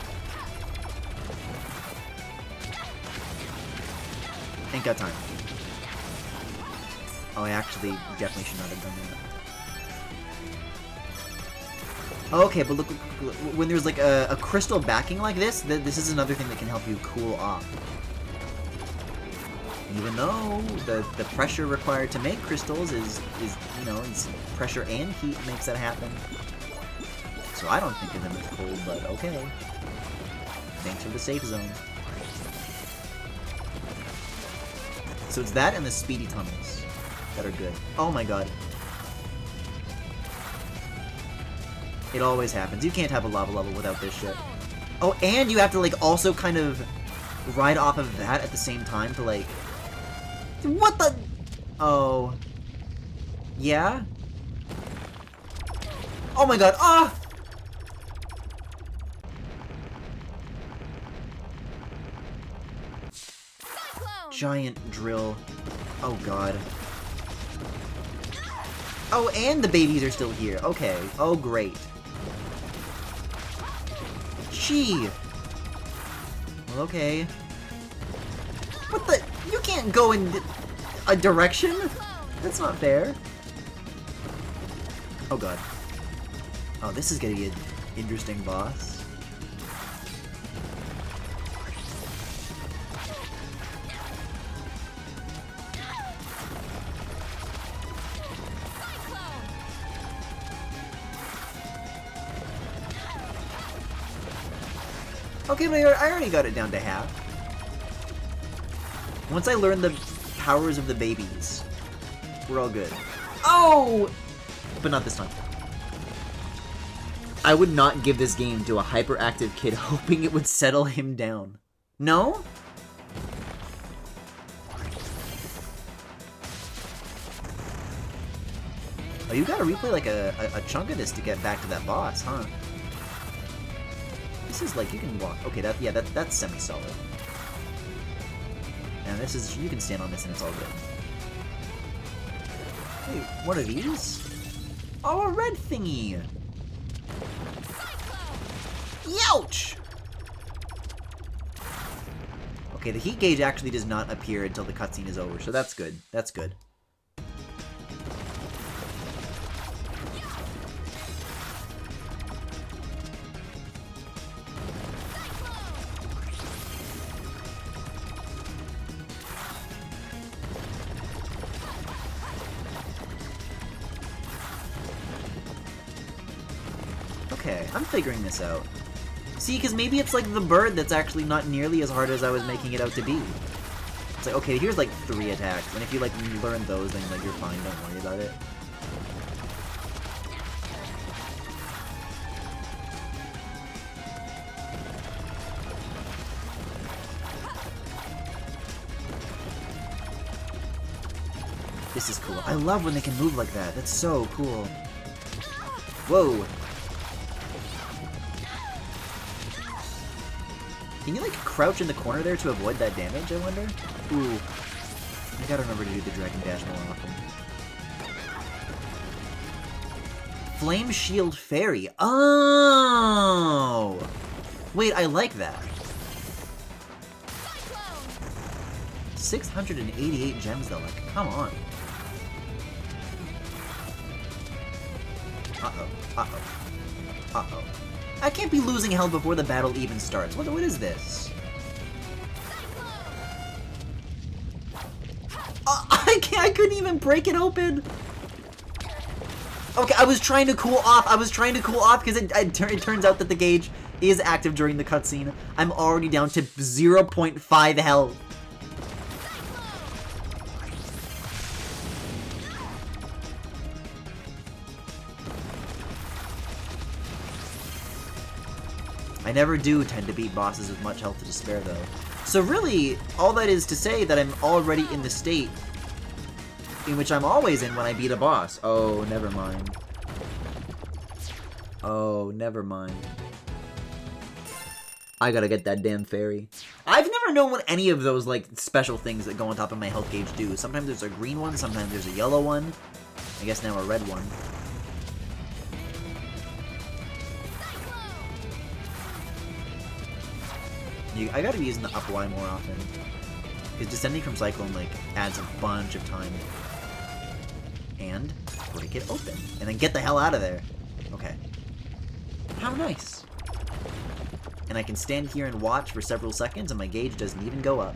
Ain't got time. Oh, I actually definitely should not have done that. Okay, but look, when there's like a crystal backing like this, this is another thing that can help you cool off. Even though the pressure required to make crystals is you know, it's pressure and heat makes that happen. So I don't think of them as cold, but okay. Thanks for the safe zone. So it's that and the speedy tunnels that are good. Oh my god. It always happens. You can't have a lava level without this shit. Oh, and you have to like also kind of ride off of that at the same time to like... What the... Oh. Yeah? Oh my god. Ah! Giant drill. Oh god. Oh, and the babies are still here. Okay. Oh, great. Gee. Well, okay. What the? You can't go in a direction? That's not fair. Oh god. Oh, this is gonna be an interesting boss. Okay, but I already got it down to half. Once I learn the powers of the babies, we're all good. Oh! But not this time. I would not give this game to a hyperactive kid hoping it would settle him down. No? Oh, you gotta replay like a chunk of this to get back to that boss, huh? This is like, you can walk. Okay, that's semi-solid. And this is, you can stand on this and it's all good. Wait, what are these? Oh, a red thingy! Youch! Okay, the heat gauge actually does not appear until the cutscene is over, so that's good. That's good. Okay, I'm figuring this out. See, because maybe it's like the bird that's actually not nearly as hard as I was making it out to be. It's like, okay, here's like 3 attacks, and if you like learn those, then like you're fine, don't worry about it. This is cool. I love when they can move like that. That's so cool. Whoa. Can you like crouch in the corner there to avoid that damage, I wonder? Ooh. I gotta remember to do the Dragon Dash more often. Flame Shield Fairy. Oh! Wait, I like that. 688 gems though, like, come on. Uh-oh. Uh-oh. Uh-oh. I can't be losing health before the battle even starts. What is this? I couldn't even break it open! Okay, I was trying to cool off. Because it turns out that the gauge is active during the cutscene. I'm already down to 0.5 health. I never do tend to beat bosses with much health to spare, though. So really, all that is to say that I'm already in the state in which I'm always in when I beat a boss. Oh, never mind. Oh, never mind. I gotta get that damn fairy. I've never known what any of those, like, special things that go on top of my health gauge do. Sometimes there's a green one, sometimes there's a yellow one. I guess now a red one. I gotta be using the up Y more often. Because descending from Cyclone, like, adds a bunch of time. And break it open. And then get the hell out of there. Okay. How nice. And I can stand here and watch for several seconds and my gauge doesn't even go up.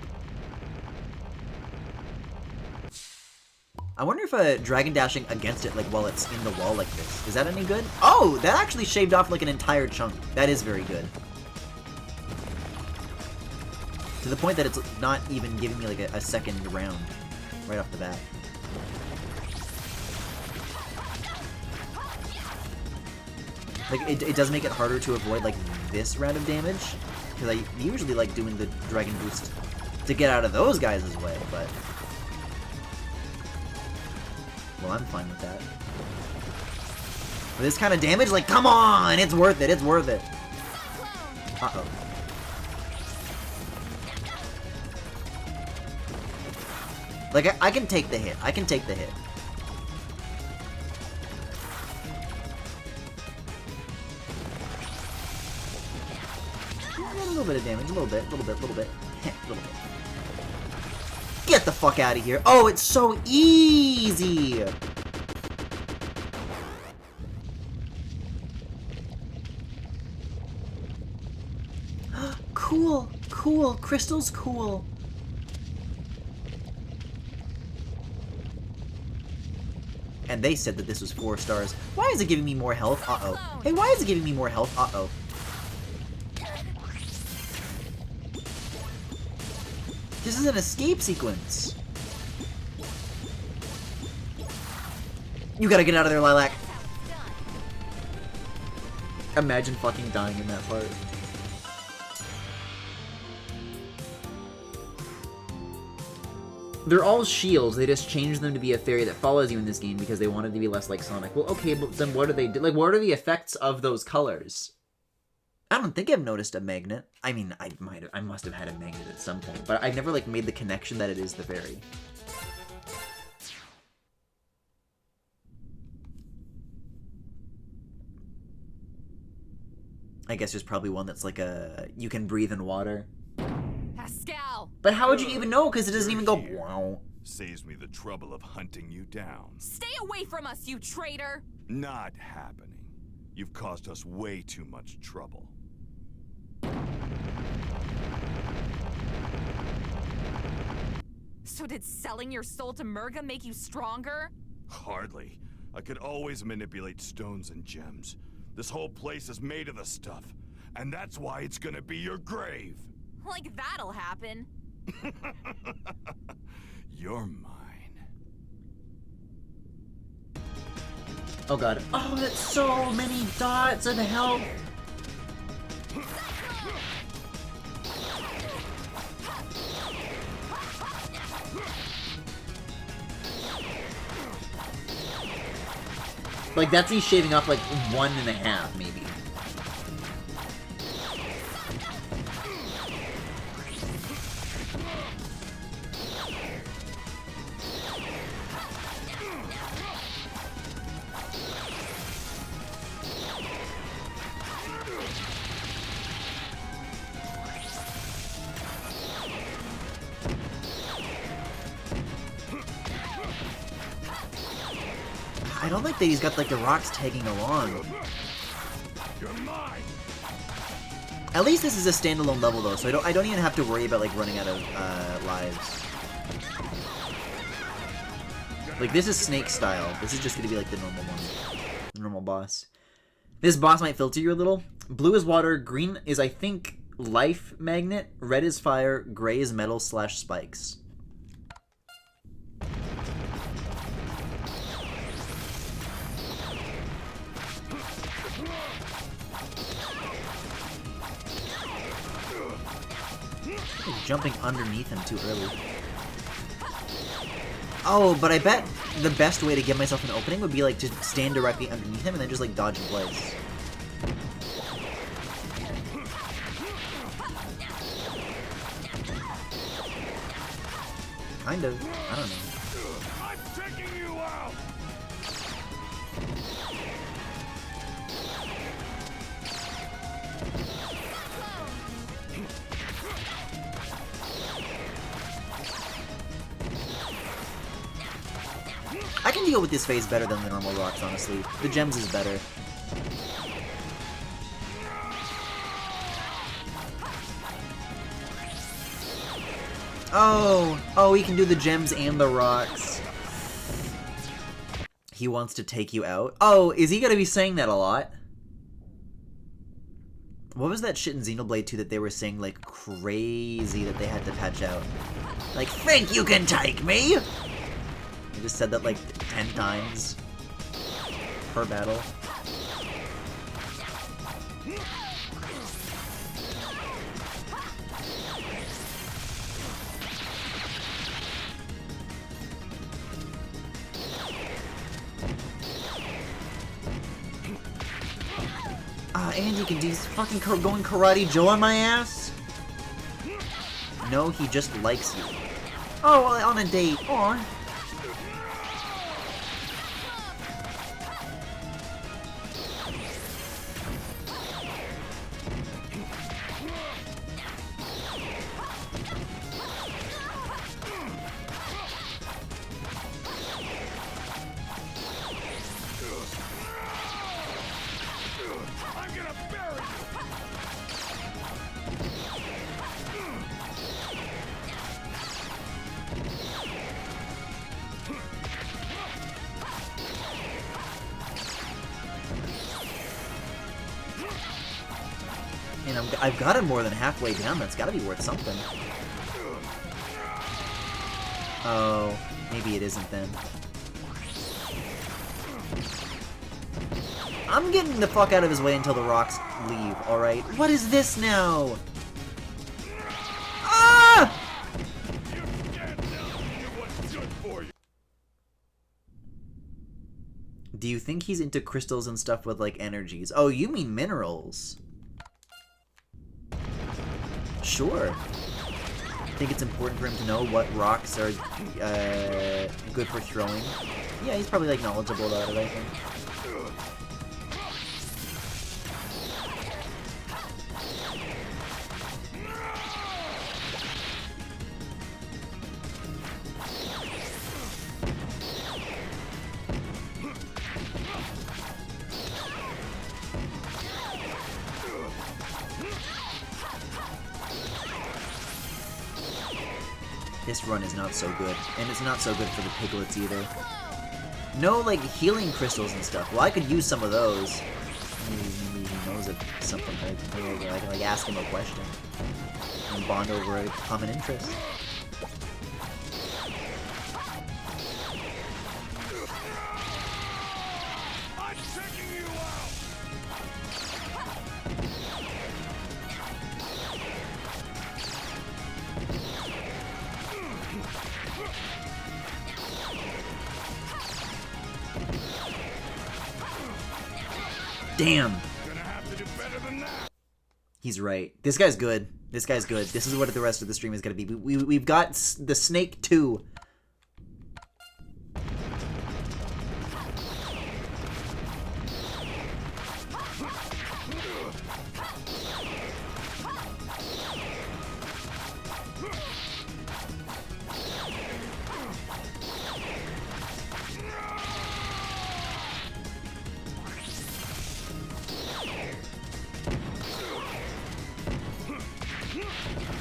I wonder if Dragon Dashing against it, like, while it's in the wall like this, is that any good? Oh! That actually shaved off, like, an entire chunk. That is very good. To the point that it's not even giving me, like, a second round right off the bat. Like, it does make it harder to avoid, like, this round of damage. Because I usually like doing the Dragon Boost to get out of those guys' way, but... well, I'm fine with that. For this kind of damage, like, come on! It's worth it, it's worth it! Uh-oh. Like, I can take the hit. I can take the hit. A little bit of damage. A little bit. A little bit. A little bit. A little bit. Get the fuck out of here. Oh, it's so easy! Cool. Cool. Crystal's cool. And they said that this was 4 stars. Why is it giving me more health? Uh-oh. Hey, why is it giving me more health? Uh-oh. This is an escape sequence. You gotta get out of there, Lilac. Imagine fucking dying in that part. They're all shields, they just changed them to be a fairy that follows you in this game because they wanted to be less like Sonic. Well, okay, but then what do they do? Like, what are the effects of those colors? I don't think I've noticed a magnet. I mean, I must have had a magnet at some point, but I've never, like, made the connection that it is the fairy. I guess there's probably one that's like you can breathe in water. Pascal! But how would you even know? Because it doesn't even go wow. Saves me the trouble of hunting you down. Stay away from us, you traitor! Not happening. You've caused us way too much trouble. So did selling your soul to Murga make you stronger? Hardly. I could always manipulate stones and gems. This whole place is made of the stuff, and that's why it's gonna be your grave. Like that'll happen. You're mine. Oh god. Oh, that's so many dots of health! Like, that's me shaving off like 1.5, maybe. I don't like that he's got like the rocks tagging along. You're mine. At least this is a standalone level though, so I don't even have to worry about like running out of lives. Like this is Snake style. This is just gonna be like the normal one, the normal boss. This boss might filter you a little. Blue is water, green is I think life magnet, red is fire, gray is metal / spikes. Jumping underneath him too early. Oh, but I bet the best way to give myself an opening would be like to stand directly underneath him and then just like dodge in place. Kind of. I don't know. I'm taking you out. I can deal with this phase better than the normal rocks, honestly. The gems is better. Oh, he can do the gems and the rocks. He wants to take you out. Oh, is he gonna be saying that a lot? What was that shit in Xenoblade 2 that they were saying like crazy that they had to patch out? Like, think you can take me? He just said that like 10 times per battle. Andy can do fucking going Karate Joe on my ass? No, he just likes you. Oh, on a date. Aw. And I've got him more than halfway down. That's got to be worth something. Oh, maybe it isn't then. I'm getting the fuck out of his way until the rocks leave, alright? What is this now? Ah! Do you think he's into crystals and stuff with, like, energies? Oh, you mean minerals. Sure. I think it's important for him to know what rocks are good for throwing. Yeah, he's probably, like, knowledgeable about it, I think. This run is not so good, and it's not so good for the piglets either. No, like, healing crystals and stuff. Well, I could use some of those. Maybe he knows of something. Maybe I can like ask him a question and bond over a common interest. I'm checking you out! Damn! Gonna have to do better than that! He's right. This guy's good. This guy's good. This is what the rest of the stream is gonna be. We've got the Snake 2.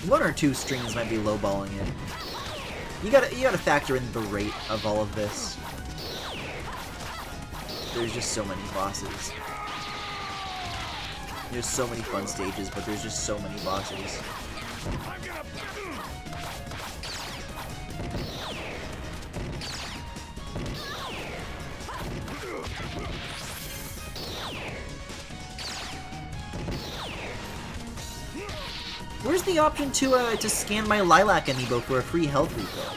One or two streams might be lowballing it. You gotta factor in the rate of all of this. There's just so many bosses. There's so many fun stages, but there's just so many bosses. Where's the option to scan my Lilac amiibo for a free health refill?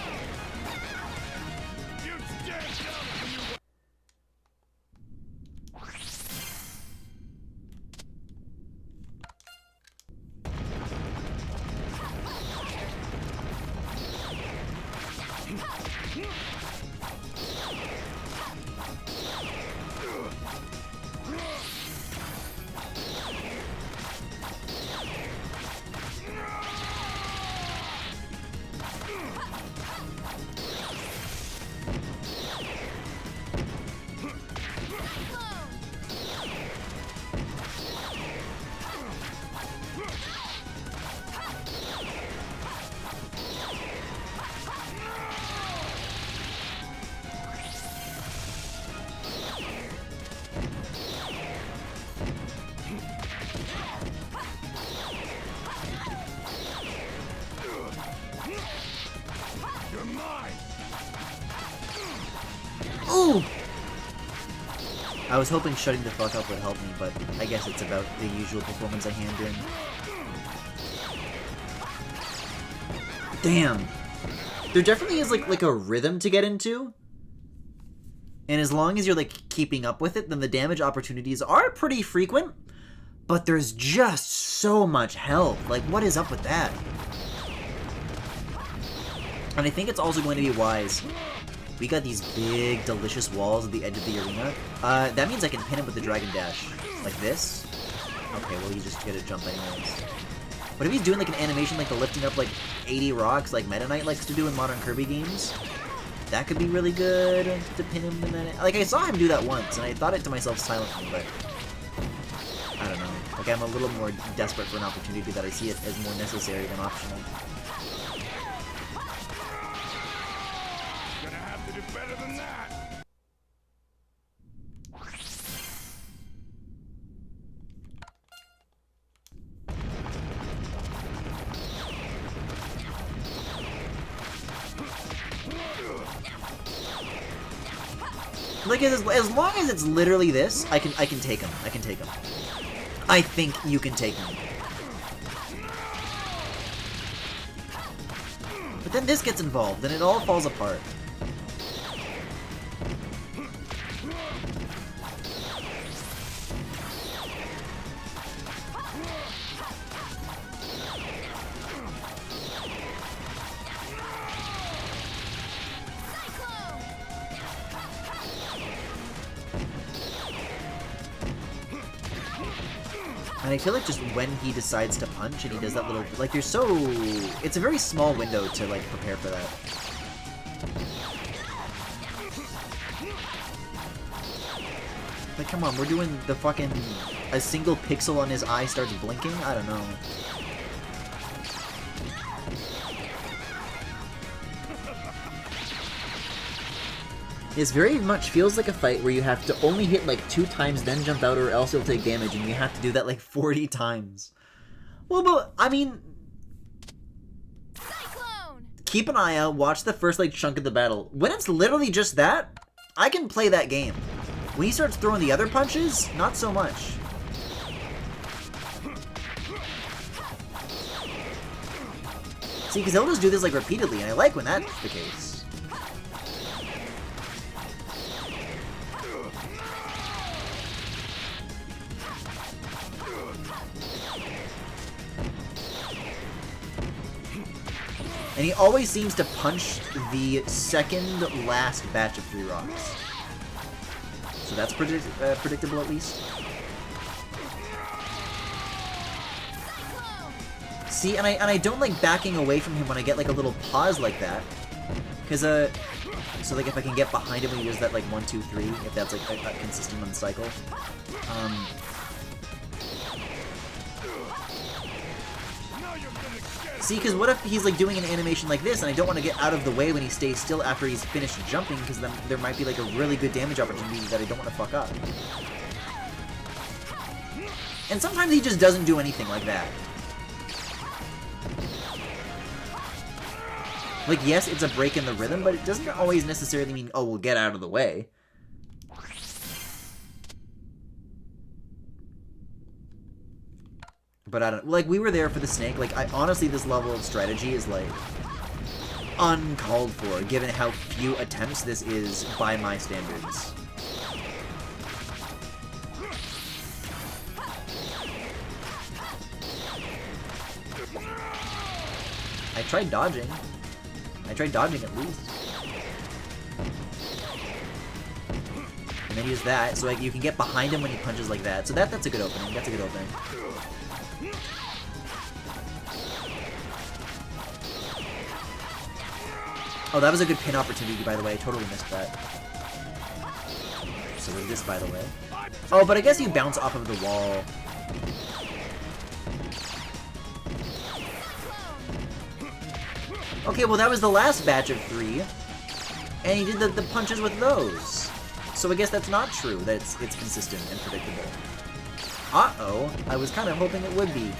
Ooh! I was hoping shutting the fuck up would help me, but I guess it's about the usual performance I hand in. Damn! There definitely is like a rhythm to get into. And as long as you're like keeping up with it, then the damage opportunities are pretty frequent. But there's just so much health. Like, what is up with that? And I think it's also going to be wise. We got these big, delicious walls at the edge of the arena. That means I can pin him with the Dragon Dash. Like this? Okay, well, he's just gonna jump anyways. But if he's doing like an animation like the lifting up like 80 rocks like Meta Knight likes to do in modern Kirby games, that could be really good to pin him in that. Like, I saw him do that once, and I thought it to myself silently, but I don't know. Like, I'm a little more desperate for an opportunity that I see it as more necessary than optional. Gonna have to do better than that. Like, as long as it's literally this, I can take him. I can take him. I think you can take him. But then this gets involved, and it all falls apart. And I feel like just when he decides to punch and he does that little, like, there's so, it's a very small window to, like, prepare for that. Like, come on, we're doing the fucking, a single pixel on his eye starts blinking? I don't know. This very much feels like a fight where you have to only hit like 2 times, then jump out, or else you'll take damage, and you have to do that like 40 times. Well, but, I mean... Cyclone! Keep an eye out, watch the first like chunk of the battle. When it's literally just that, I can play that game. When he starts throwing the other punches, not so much. See, because he'll just do this like repeatedly, and I like when that's the case. And he always seems to punch the second last batch of 3 rocks. So that's predictable at least. See, and I don't like backing away from him when I get like a little pause like that. Cause so like if I can get behind him when he does that like 1, 2, 3, if that's like consistent on the cycle. See, because what if he's like doing an animation like this and I don't want to get out of the way when he stays still after he's finished jumping, because then there might be like a really good damage opportunity that I don't want to fuck up. And sometimes he just doesn't do anything like that. Like, yes, it's a break in the rhythm, but it doesn't always necessarily mean, oh, we'll get out of the way. But I don't... Like, we were there for the snake. Like, honestly, this level of strategy is, like, uncalled for, given how few attempts this is by my standards. I tried dodging. I tried dodging at least. And then use that, so like you can get behind him when he punches like that. So that's a good opening. That's a good opening. Oh, that was a good pin opportunity, by the way. I totally missed that. So there's this, by the way. Oh, but I guess you bounce off of the wall. Okay, well that was the last batch of 3, and he did the punches with those. So I guess that's not true, that it's consistent and predictable. Uh-oh, I was kind of hoping it would be.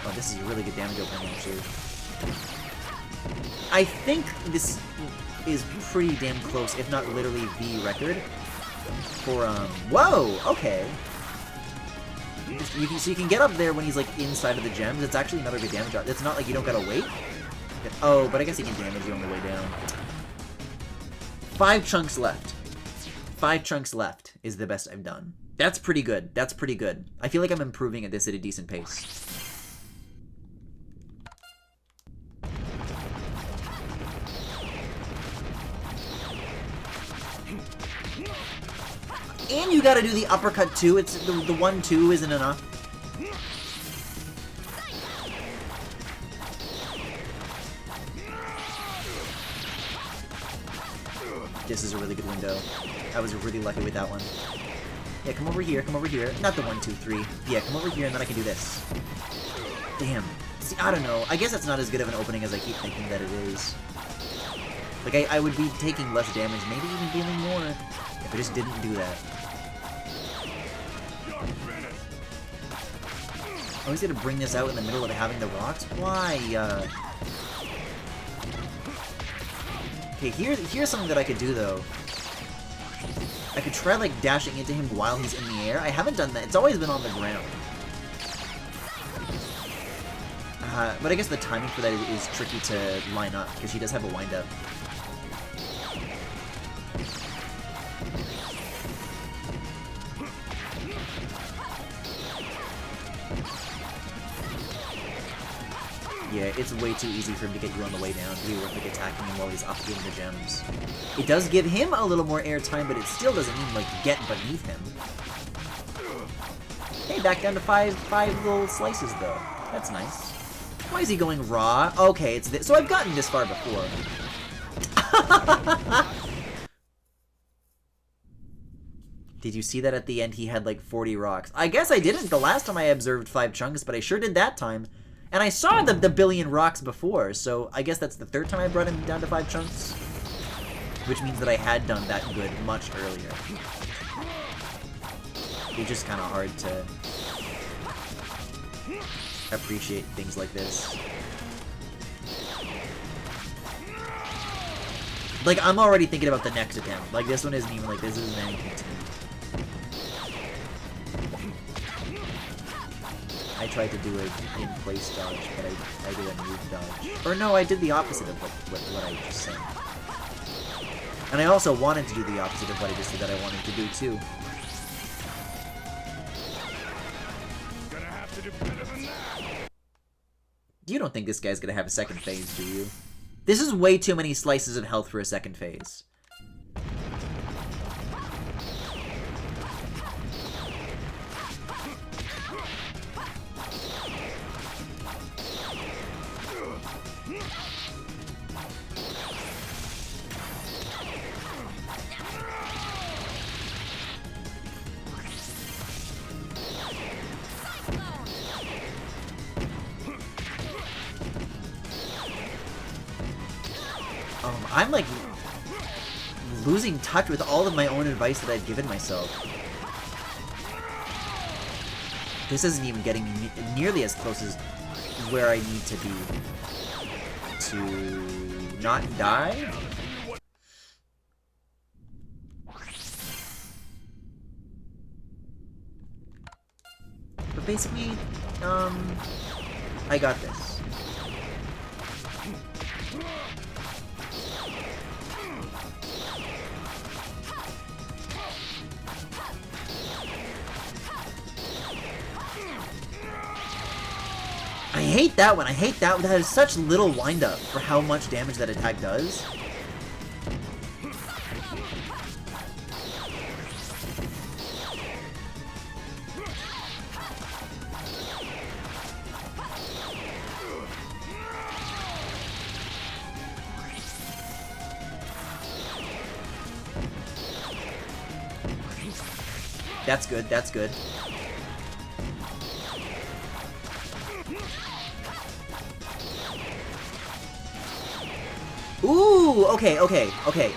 Oh, this is a really good damage opening, actually. I think this is pretty damn close, if not literally the record, for, whoa, okay. So you can get up there when he's like inside of the gems. It's actually another good damage. It's not like you don't gotta wait. Oh, but I guess he can damage you on the way down. 5 chunks left. 5 chunks left is the best I've done. That's pretty good. That's pretty good. I feel like I'm improving at this at a decent pace. And you gotta do the uppercut too. It's the 1-2 isn't enough. This is a really good window. I was really lucky with that one. Yeah, come over here, come over here. Not the 1, 2, 3. Yeah, come over here and then I can do this. Damn. See, I don't know. I guess that's not as good of an opening as I keep thinking that it is. Like, I would be taking less damage, maybe even dealing more, if I just didn't do that. I always gotta bring this out in the middle of having the rocks? Why? Okay, here's something that I could do, though. I could try, like, dashing into him while he's in the air. I haven't done that. It's always been on the ground. But I guess the timing for that is tricky to line up, because he does have a wind-up. Yeah, it's way too easy for him to get you on the way down. It'd be worth like attacking him while he's up getting the gems. It does give him a little more air time, but it still doesn't mean like get beneath him. Hey, back down to five little slices though. That's nice. Why is he going raw? Okay, it's this. So I've gotten this far before. Did you see that at the end he had like 40 rocks? I guess I didn't the last time I observed 5 chunks, but I sure did that time. And I saw the billion rocks before, so I guess that's the third time I brought him down to 5 chunks. Which means that I had done that good much earlier. It's just kind of hard to appreciate things like this. Like, I'm already thinking about the next attempt. Like, this one isn't even like, this isn't anything to me. I tried to do an in-place dodge, but I did a move dodge. Or no, I did the opposite of what I just said. And I also wanted to do the opposite of what I just said that I wanted to do, too. Gonna have to do better than that. You don't think this guy's gonna have a second phase, do you? This is way too many slices of health for a second phase. I'm like losing touch with all of my own advice that I've given myself. This isn't even getting me nearly as close as where I need to be to not die. But basically, I got this. I hate that one. I hate that one. That is such little wind-up for how much damage that attack does. That's good. That's good. Ooh, okay.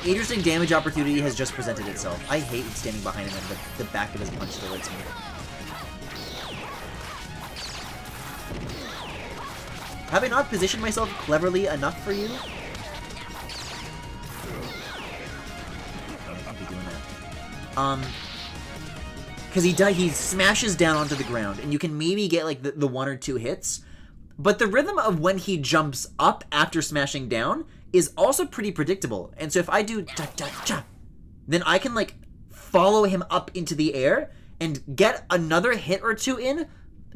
Interesting damage opportunity has just presented itself. I hate standing behind him and the back of his punch still hits me. Have I not positioned myself cleverly enough for you? I can't be doing that. Because he smashes down onto the ground, and you can maybe get like the 1 or 2 hits, but the rhythm of when he jumps up after smashing down is also pretty predictable. And so if I do cha-cha-cha, then I can like follow him up into the air and get another hit or 2 in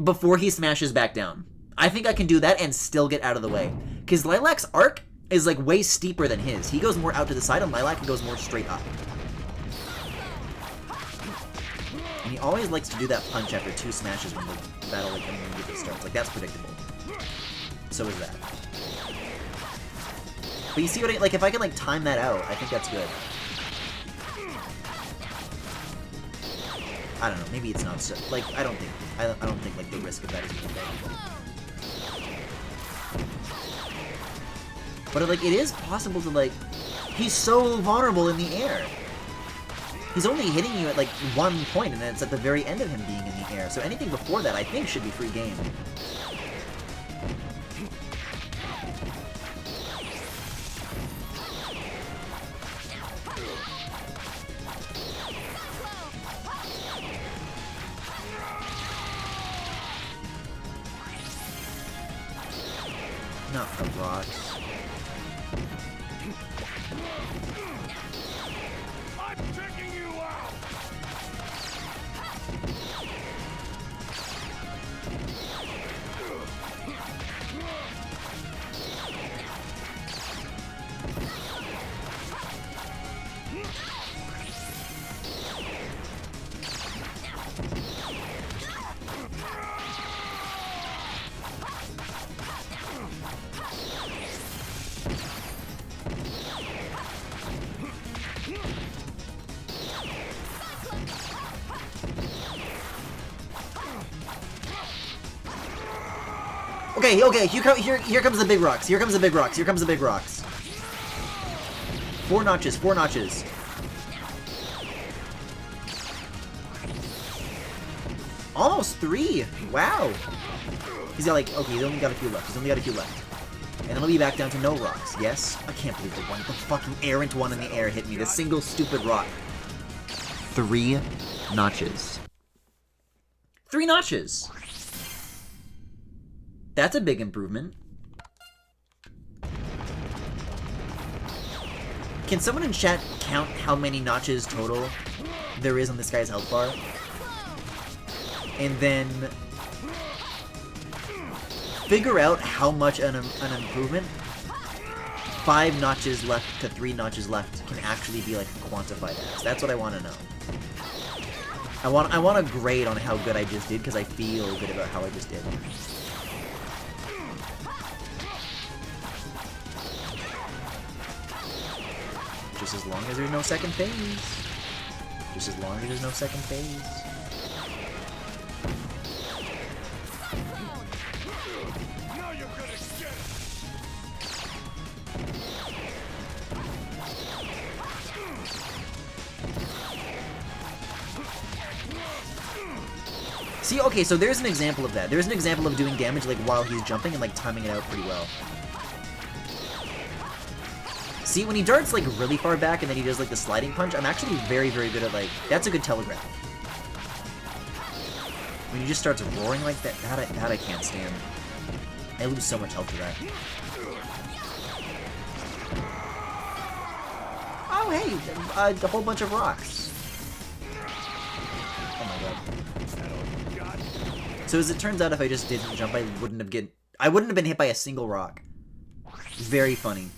before he smashes back down. I think I can do that and still get out of the way. Because Lilac's arc is like way steeper than his. He goes more out to the side and Lilac goes more straight up. And he always likes to do that punch after 2 smashes when the battle like immediately starts. Like, that's predictable. So is that. But you see what I, like, if I can like time that out, I think that's good. I don't know, maybe it's not so, like, I don't think like the risk of that is even big. But like, it is possible to like, he's so vulnerable in the air. He's only hitting you at like 1 point, and then it's at the very end of him being in the air. So anything before that, I think, should be free game. Not the rocks. I'm taking you out. Okay, okay, here comes the big rocks. Here comes the big rocks. Here comes the big rocks. 4 notches, 4 notches. Almost 3! Wow! He's got like, okay, he's only got a few left. He's only got a few left. And then he'll be back down to no rocks. Yes? I can't believe the fucking errant one in the air hit me. The single stupid rock. 3 notches. 3 notches! That's a big improvement. Can someone in chat count how many notches total there is on this guy's health bar? And then figure out how much an improvement 5 notches left to 3 notches left can actually be like quantified as. That's what I want to know. I want a grade on how good I just did because I feel good about how I just did. Just as long as there's no second phase. Just as long as there's no second phase. See, okay, so there's an example of that. There's an example of doing damage like while he's jumping and like timing it out pretty well. See, when he darts like really far back and then he does like the sliding punch, I'm actually very, very good at like, that's a good telegraph. When he just starts roaring like that, that I can't stand. I lose so much health to that. Oh hey, a whole bunch of rocks. Oh my god. So as it turns out, if I just didn't jump, I wouldn't have been hit by a single rock. Very funny.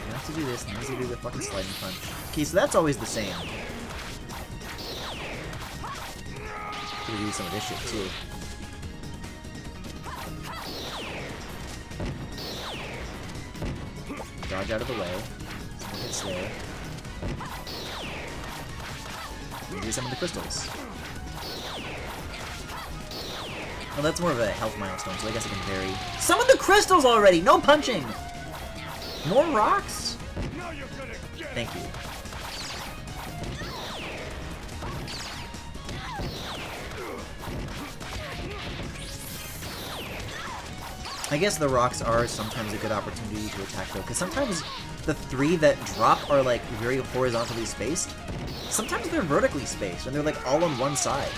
Now to do this, now to do the fucking sliding punch. Okay, so that's always the same. Gonna do some of this shit too. Dodge out of the way. Someone hits there. Do some of the crystals. Well, that's more of a health milestone, so I guess I can vary. Some of the crystals already! No punching! More rocks? Thank you. I guess the rocks are sometimes a good opportunity to attack though, because sometimes the 3 that drop are like very horizontally spaced. Sometimes they're vertically spaced, and they're like all on one side.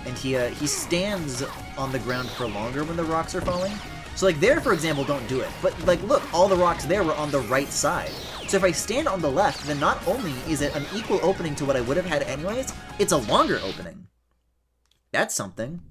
And he stands on the ground for longer when the rocks are falling. So like there, for example, don't do it. But like look, all the rocks there were on the right side. So if I stand on the left, then not only is it an equal opening to what I would have had anyways, it's a longer opening. That's something.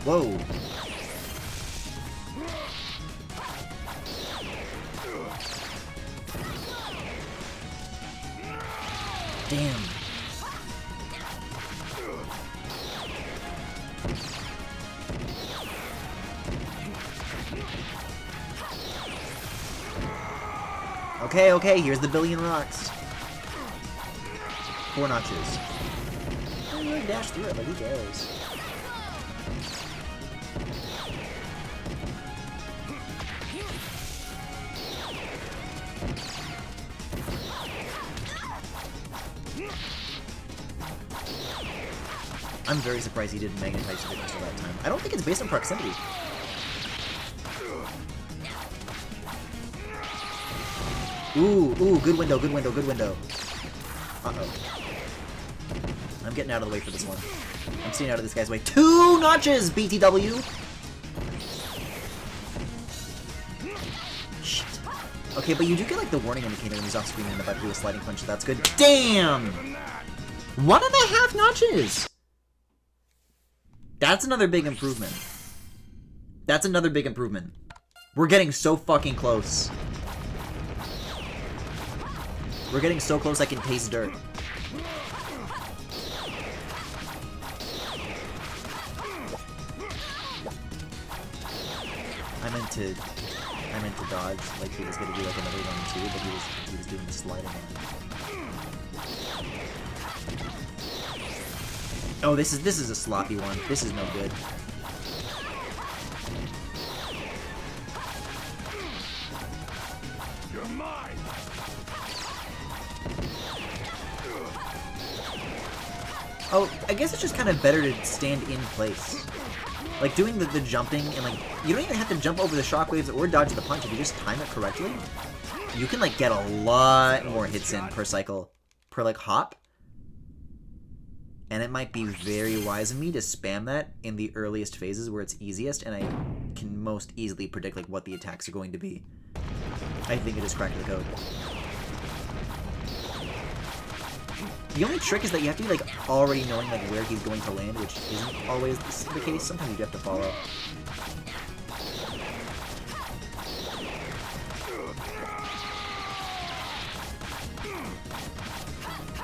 Whoa. Damn. Okay, okay, here's the billion rocks. 4 notches. I really dash through it, like who cares? I'm very surprised he didn't magnetize the crystal that time. I don't think it's based on proximity. Ooh, ooh, good window, good window, good window. Uh-oh. I'm getting out of the way for this one. I'm staying out of this guy's way. 2 notches, BTW! Shit. Okay, but you do get, like, the warning indicator when he's off screen and about to do a sliding punch, so that's good. Damn! 1.5 notches! That's another big improvement. That's another big improvement. We're getting so fucking close. We're getting so close I can taste dirt. I meant to dodge, like he was gonna do like another one too, but he was doing the sliding one. Oh, this is a sloppy one. This is no good. You're mine. Oh, I guess it's just kind of better to stand in place. Like, doing the jumping, and, like, you don't even have to jump over the shockwaves or dodge the punch. If you just time it correctly, you can, like, get a lot more hits in per cycle. Per, like, hop. And it might be very wise of me to spam that in the earliest phases where it's easiest, and I can most easily predict, like, what the attacks are going to be. I think it just cracked the code. The only trick is that you have to be, like, already knowing, like, where he's going to land, which isn't always the case. Sometimes you do have to follow.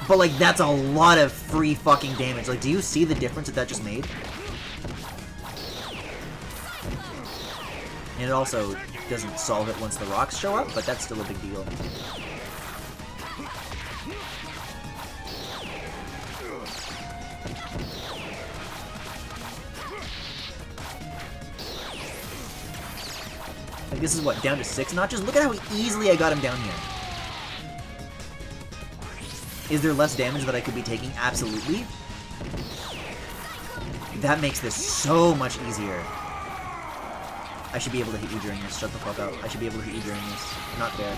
But, like, that's a lot of free fucking damage. Like, do you see the difference that just made? And it also doesn't solve it once the rocks show up, but that's still a big deal. Like, this is what, down to 6 notches? Look at how easily I got him down here. Is there less damage that I could be taking? Absolutely. That makes this so much easier. I should be able to hit you during this. Shut the fuck up. I should be able to hit you during this. Not fair.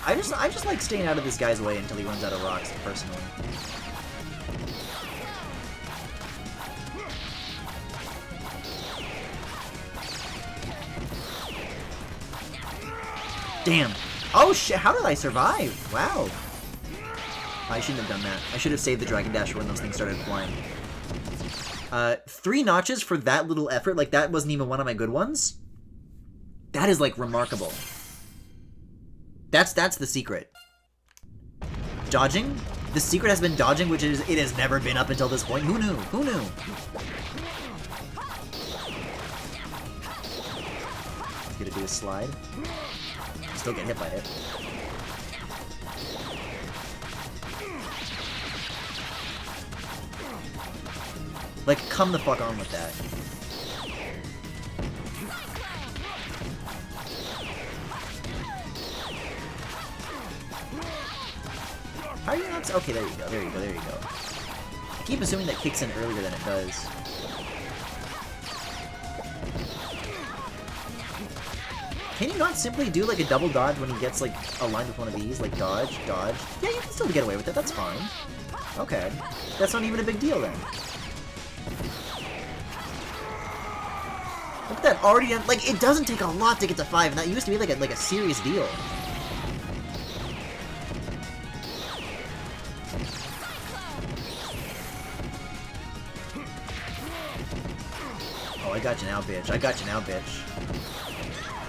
I just like staying out of this guy's way until he runs out of rocks, personally. Damn. Oh shit, how did I survive? Wow. I shouldn't have done that. I should have saved the Dragon Dash when those things started flying. 3 notches for that little effort? Like, that wasn't even one of my good ones? That is, like, remarkable. That's the secret. Dodging? The secret has been dodging, which is it has never been up until this point. Who knew? Who knew? He's gonna do a slide. Still get hit by it. Like, come the fuck on with that. How are you not? Okay, there you go, there you go, there you go. I keep assuming that kicks in earlier than it does. Can you not simply do, like, a double dodge when he gets, like, aligned with one of these? Like, dodge, dodge. Yeah, you can still get away with it, that's fine. Okay. That's not even a big deal, then. Look at that, already done. Like, it doesn't take a lot to get to 5, and that used to be, like a serious deal. Oh, I got you now, bitch. I got you now, bitch.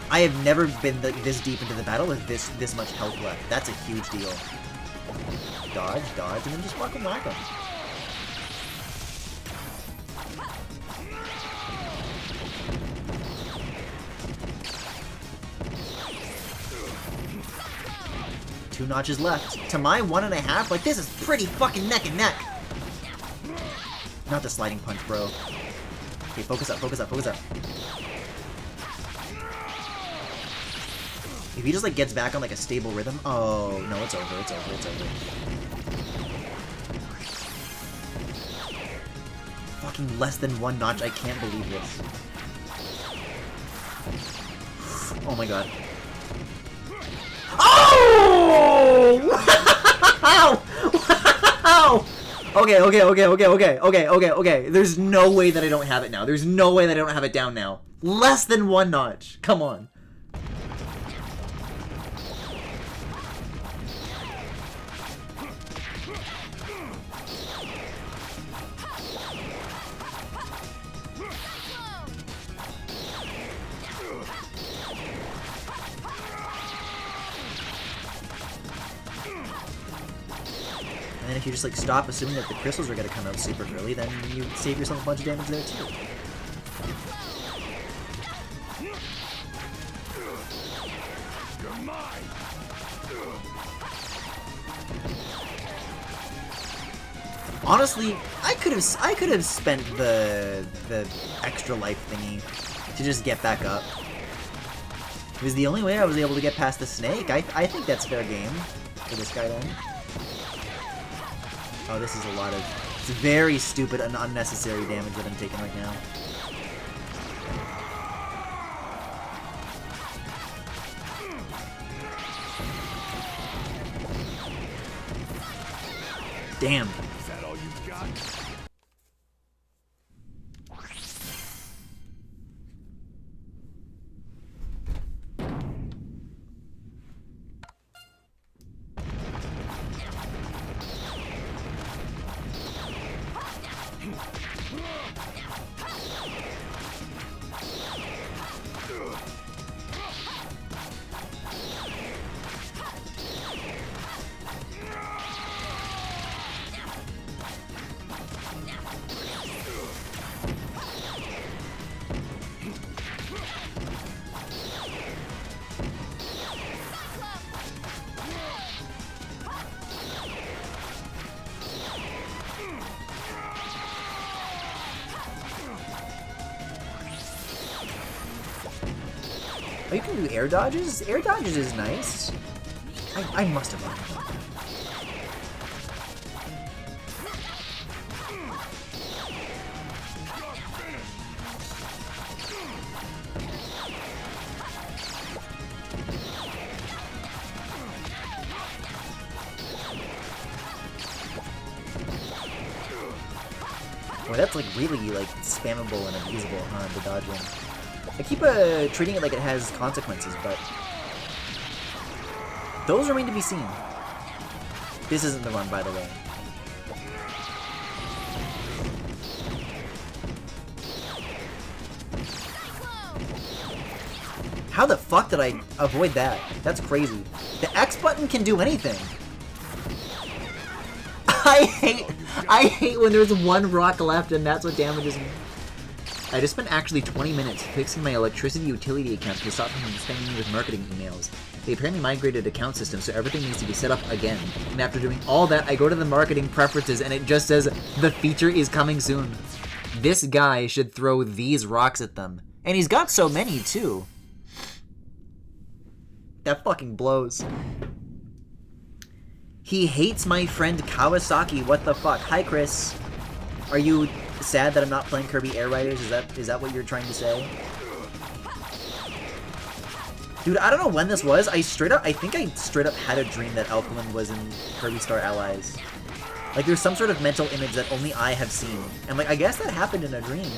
I have never been this deep into the battle with this much health left. That's a huge deal. Dodge, dodge, and then just fucking whack him. Two notches left. To my 1.5, like, this is pretty fucking neck and neck. Not the sliding punch, bro. Okay, focus up, focus up, focus up. If he just, like, gets back on, like, a stable rhythm... Oh, no, it's over, it's over, it's over. Fucking less than 1 notch, I can't believe this. Oh my god. Oh! Wow! Wow! Okay. There's no way that I don't have it now. There's no way that I don't have it down now. Less than 1 notch. Come on. And then if you just like stop assuming that the crystals are gonna come out super early, then you save yourself a bunch of damage there too. You're mine. Honestly, I could have spent the extra life thingy to just get back up. It was the only way I was able to get past the snake. I think that's fair game for this guy then. Oh, this is a lot of... It's very stupid and unnecessary damage that I'm taking right now. Damn. Is that all you've got? Oh, you can do air dodges? Air dodges is nice. I must have learned that. Well, that's like really like spammable and abusable, huh, the dodging. I keep treating it like it has consequences, but those remain to be seen. This isn't the run, by the way. How the fuck did I avoid that? That's crazy. The X button can do anything. I hate when there's 1 rock left and that's what damages me. I just spent actually 20 minutes fixing my electricity utility account to stop them from spamming me with marketing emails. They apparently migrated account system, so everything needs to be set up again. And after doing all that, I go to the marketing preferences and it just says, the feature is coming soon. This guy should throw these rocks at them. And he's got so many, too. That fucking blows. He hates my friend Kawasaki, what the fuck? Hi, Chris. Are you sad that I'm not playing Kirby Air Riders? Is that what you're trying to say? Dude, I don't know when this was. I think I straight up had a dream that Alphalin was in Kirby Star Allies. Like, there's some sort of mental image that only I have seen. And like, I guess that happened in a dream.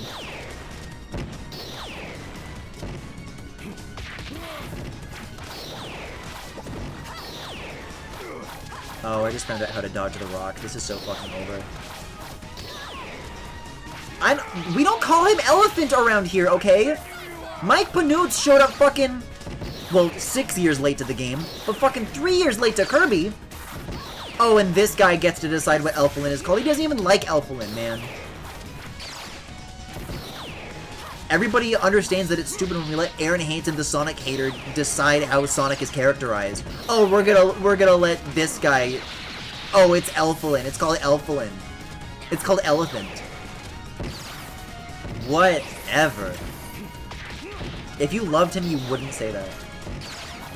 Oh, I just found out how to dodge the rock. This is so fucking over. We don't call him Elephant around here, okay? Mike Panoots showed up fucking, well, 6 years late to the game, but fucking 3 years late to Kirby. Oh, and this guy gets to decide what Elfilin is called. He doesn't even like Elfilin, man. Everybody understands that it's stupid when we let Aaron Hansen, the Sonic hater, decide how Sonic is characterized. Oh, we're gonna let this guy. Oh, it's Elfilin. It's called Elfilin. It's called Elephant. Whatever. If you loved him, you wouldn't say that.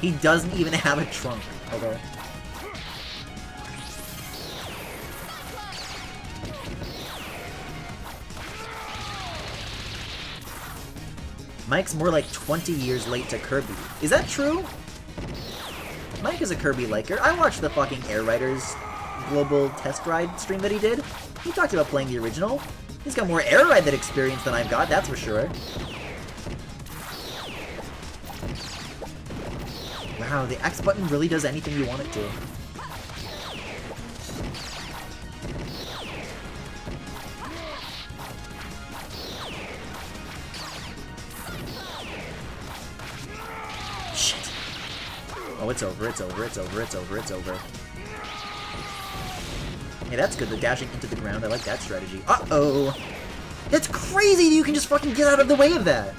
He doesn't even have a trunk. Okay. Mike's more like 20 years late to Kirby. Is that true? Mike is a Kirby liker. I watched the fucking Air Riders global test ride stream that he did. He talked about playing the original. He's got more Air Ride that experience than I've got, that's for sure. Wow, the X button really does anything you want it to. Shit. Oh, it's over, it's over, it's over, it's over, it's over. Hey, that's good, the dashing into the ground. I like that strategy. Uh-oh! That's crazy that you can just fucking get out of the way of that!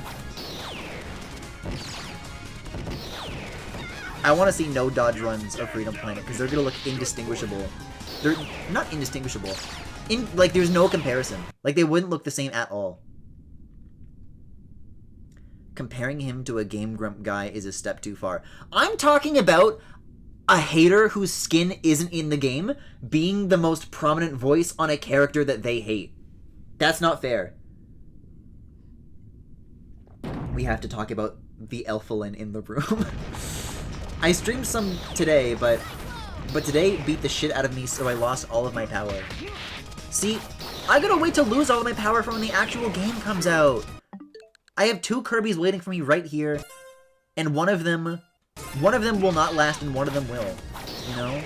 I want to see no dodge runs of Freedom Planet, because they're gonna look indistinguishable. They're not indistinguishable. Like, there's no comparison. Like, they wouldn't look the same at all. Comparing him to a Game Grump guy is a step too far. I'm talking about a hater whose skin isn't in the game being the most prominent voice on a character that they hate. That's not fair. We have to talk about the Elfilin in the room. I streamed some today, but today beat the shit out of me, so I lost all of my power. See, I gotta wait to lose all of my power for when the actual game comes out. I have 2 Kirbys waiting for me right here, and one of them will not last and one of them will, you know?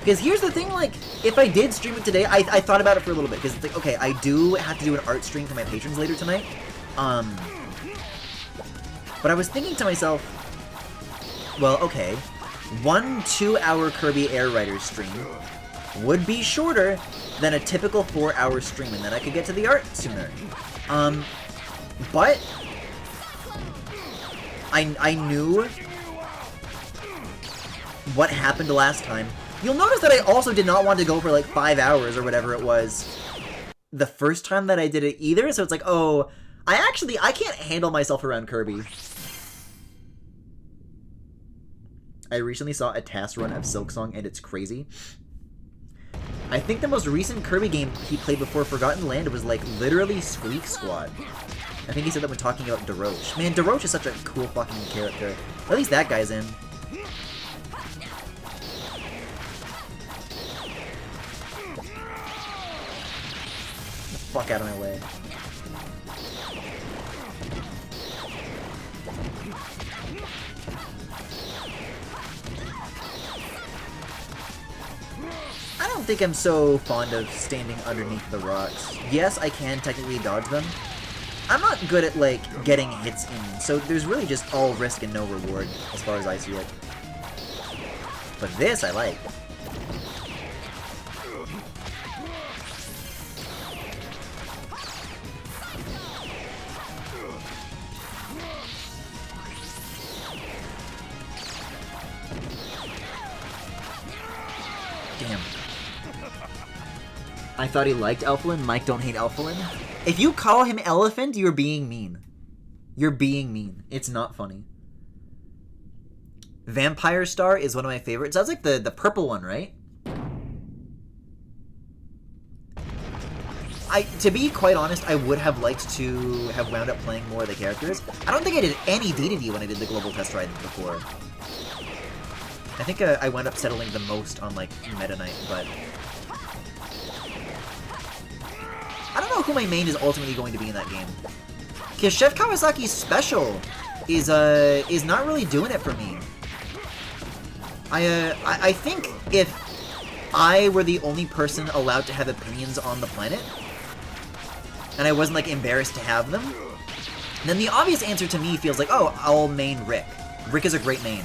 Because here's the thing, like, if I did stream it today, I thought about it for a little bit, because it's like, okay, I do have to do an art stream for my patrons later tonight, but I was thinking to myself, well, okay, 1 2-hour Kirby Air Riders stream would be shorter than a typical 4-hour stream, and then I could get to the art sooner. But I knew what happened last time. You'll notice that I also did not want to go for like 5 hours or whatever it was the first time that I did it either, so it's like, oh, I can't handle myself around Kirby. I recently saw a task run of Silksong and it's crazy. I think the most recent Kirby game he played before Forgotten Land was like literally Squeak Squad. I think he said that when talking about Daroche. Man, Daroche is such a cool fucking character. At least that guy's in. Get the fuck out of my way. I don't think I'm so fond of standing underneath the rocks. Yes, I can technically dodge them. I'm not good at, like, getting hits in, so there's really just all risk and no reward, as far as I see it. But this I like. Damn. I thought he liked Elfilin. Mike don't hate Elfilin. If you call him Elephant, you're being mean. You're being mean. It's not funny. Vampire Star is one of my favorites. That's like the purple one, right? To be quite honest, I would have liked to have wound up playing more of the characters. I don't think I did any DDD when I did the global test ride before. I think I wound up settling the most on, like, Meta Knight, but I don't know who my main is ultimately going to be in that game. Because Chef Kawasaki's special is not really doing it for me. I think if I were the only person allowed to have opinions on the planet, and I wasn't, like, embarrassed to have them, then the obvious answer to me feels like, oh, I'll main Rick. Rick is a great main.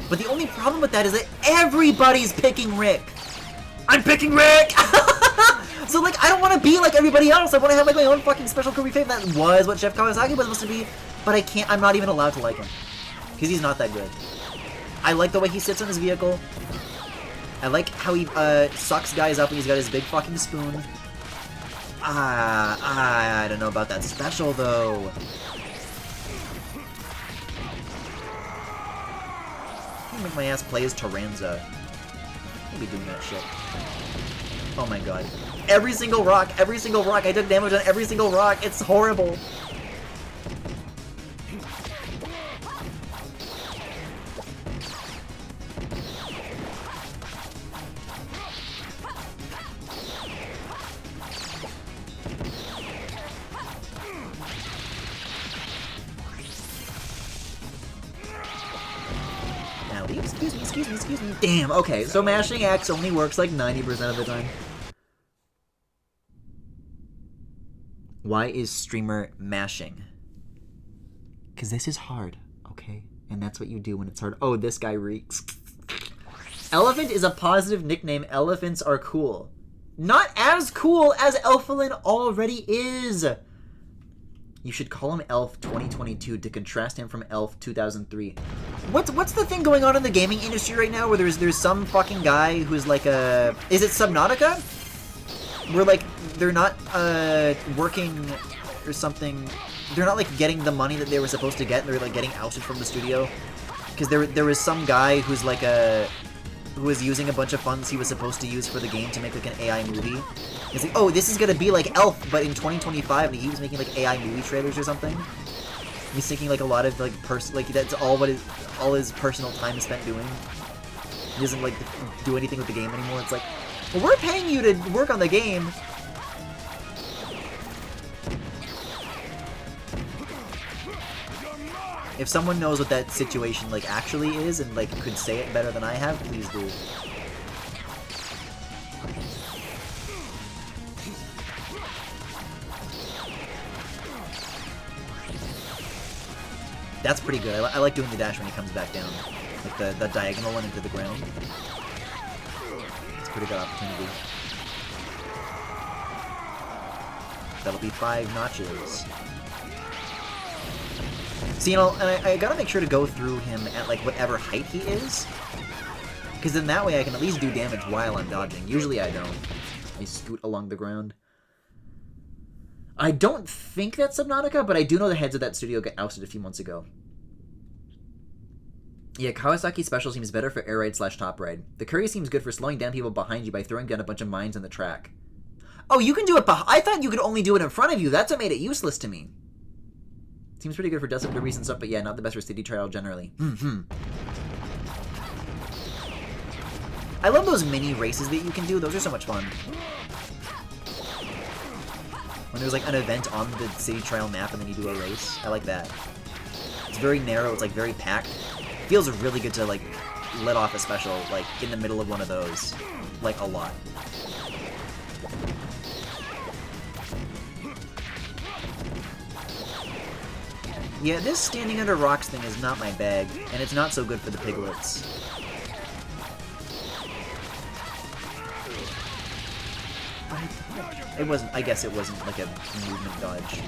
But the only problem with that is that everybody's picking Rick. I'm picking Rick! So, like, I don't want to be like everybody else. I want to have, like, my own fucking special Kirby fave. That was what Chef Kawasaki was supposed to be. But I can't, I'm not even allowed to like him. Because he's not that good. I like the way he sits on his vehicle. I like how he, sucks guys up when he's got his big fucking spoon. I don't know about that special, though. I'm gonna make my ass play as Taranza. I'll be doing that shit. Oh my god. Every single rock, I took damage on every single rock. It's horrible. Now leave. Excuse me. Damn, okay, so mashing X only works like 90% of the time. Why is streamer mashing? Because this is hard, okay? And that's what you do when it's hard. Oh, this guy reeks. Elephant is a positive nickname. Elephants are cool. Not as cool as Elfilin already is. You should call him Elf 2022 to contrast him from Elf 2003. What's the thing going on in the gaming industry right now where there's some fucking guy who's like a... Is it Subnautica? Where like they're not working or something. They're not like getting the money that they were supposed to get. And they're like getting ousted from the studio because there was some guy who's like who was using a bunch of funds he was supposed to use for the game to make like an AI movie. He's like, oh, this is gonna be like Elf, but in 2025, and he was making like AI movie trailers or something. He's thinking like a lot of like that's all his personal time is spent doing. He doesn't like do anything with the game anymore. It's like, well, we're paying you to work on the game. If someone knows what that situation like actually is and like could say it better than I have, please do. That's pretty good. I like doing the dash when he comes back down. Like the diagonal one into the ground. It's a pretty good opportunity. That'll be 5 notches. See, you know, and I gotta make sure to go through him at like whatever height he is. Because then that way I can at least do damage while I'm dodging. Usually I don't. I scoot along the ground. I don't think that's Subnautica, but I do know the heads of that studio got ousted a few months ago. Yeah, Kawasaki Special seems better for air ride / top ride. The Curry seems good for slowing down people behind you by throwing down a bunch of mines on the track. Oh, you can do it I thought you could only do it in front of you. That's what made it useless to me. Seems pretty good for Dust Up Derbies and stuff, but yeah, not the best for City Trial generally. I love those mini races that you can do. Those are so much fun. When there's like an event on the City Trial map and then you do a race. I like that. It's very narrow, it's like very packed. Feels really good to like let off a special like in the middle of one of those. Like a lot. Yeah, this standing under rocks thing is not my bag, and it's not so good for the piglets. It wasn't, I guess it wasn't like a movement dodge.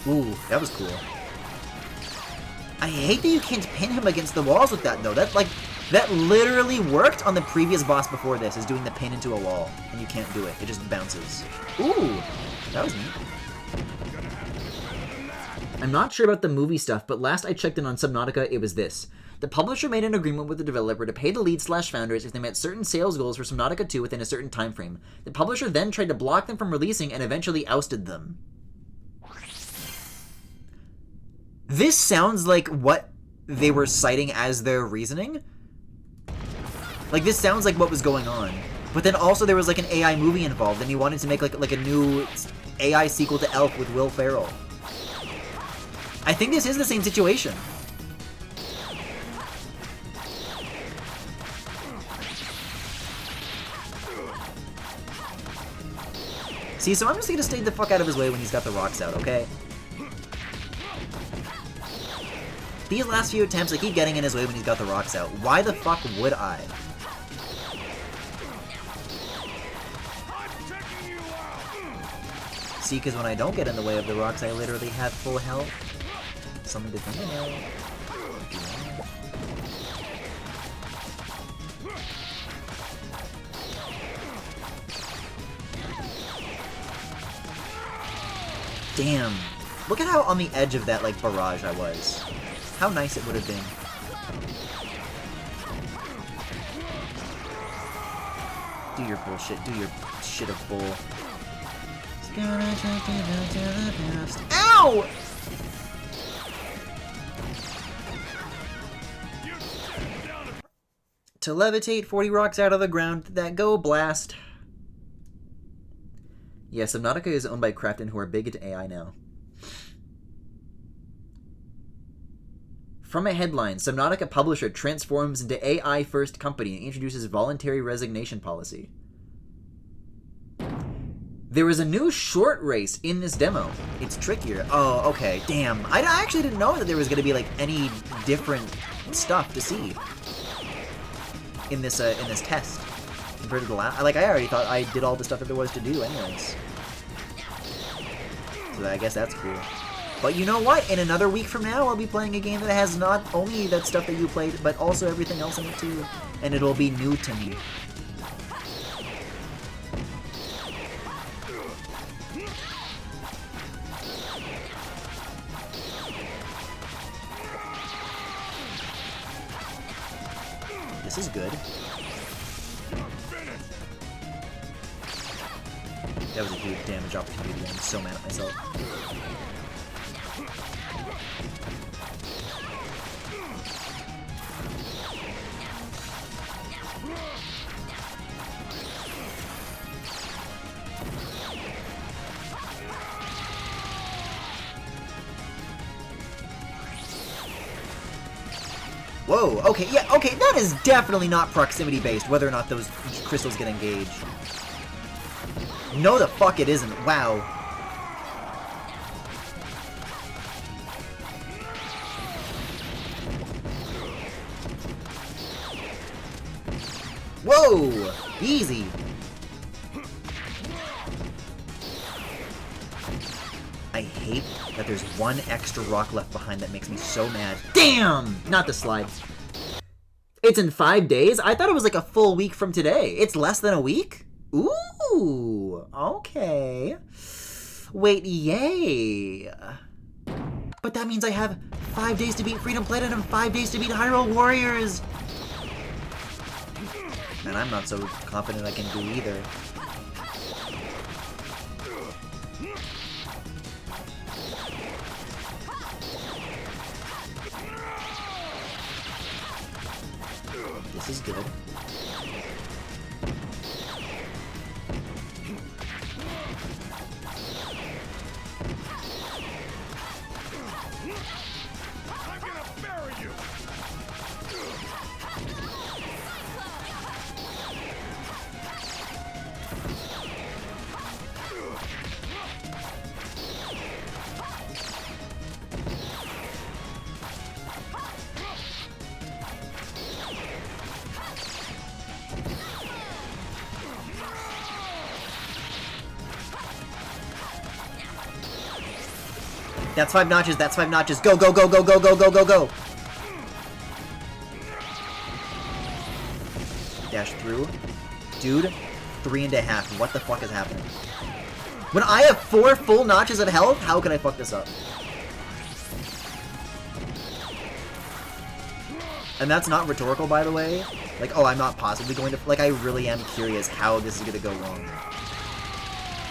Ooh, that was cool. I hate that you can't pin him against the walls with that, though. That literally worked on the previous boss before this, is doing the pin into a wall. And you can't do it. It just bounces. Ooh, that was neat. I'm not sure about the movie stuff, but last I checked in on Subnautica, it was this. The publisher made an agreement with the developer to pay the lead / founders if they met certain sales goals for Subnautica 2 within a certain time frame. The publisher then tried to block them from releasing and eventually ousted them. This sounds like what they were citing as their reasoning. Like, this sounds like what was going on. But then also there was like an AI movie involved, and he wanted to make like a new AI sequel to Elf with Will Ferrell. I think this is the same situation. See, so I'm just gonna stay the fuck out of his way when he's got the rocks out, okay? These last few attempts, I keep getting in his way when he's got the rocks out. Why the fuck would I? See, because when I don't get in the way of the rocks, I literally have full health. Something to think about. Damn. Look at how on the edge of that, like, barrage I was. How nice it would have been. Do your bullshit. Do your shit of bull. Ow! To levitate 40 rocks out of the ground that go blast. Yeah, Subnautica is owned by Krafton, who are big into AI now. From a headline, Subnautica publisher transforms into AI-first company and introduces voluntary resignation policy. There was a new short race in this demo. It's trickier. Oh, okay. Damn. I actually didn't know that there was going to be, like, any different stuff to see in this test compared to the last. Like, I already thought I did all the stuff that there was to do anyways. So I guess that's cool. But you know what? In another week from now, I'll be playing a game that has not only that stuff that you played, but also everything else in it too. And it'll be new to me. This is good. That was a huge damage opportunity. I'm so mad at myself. Whoa, okay, yeah, okay, that is definitely not proximity-based, whether or not those crystals get engaged. No, the fuck it isn't. Wow. Whoa! Easy. I hate that there's one extra rock left behind that makes me so mad. Damn! Not the slide. It's in 5 days? I thought it was like a full week from today. It's less than a week? Ooh, okay. Wait, yay. But that means I have 5 days to beat Freedom Planet and 5 days to beat Hyrule Warriors. Man, I'm not so confident I can do either. This is good. I'm gonna bury you! That's 5 notches, that's 5 notches. Go, go, go, go, go, go, go, go, go. Dash through. Dude, 3.5. What the fuck is happening? When I have 4 full notches of health, how can I fuck this up? And that's not rhetorical, by the way. Like, oh, I'm not possibly going to... Like, I really am curious how this is going to go wrong.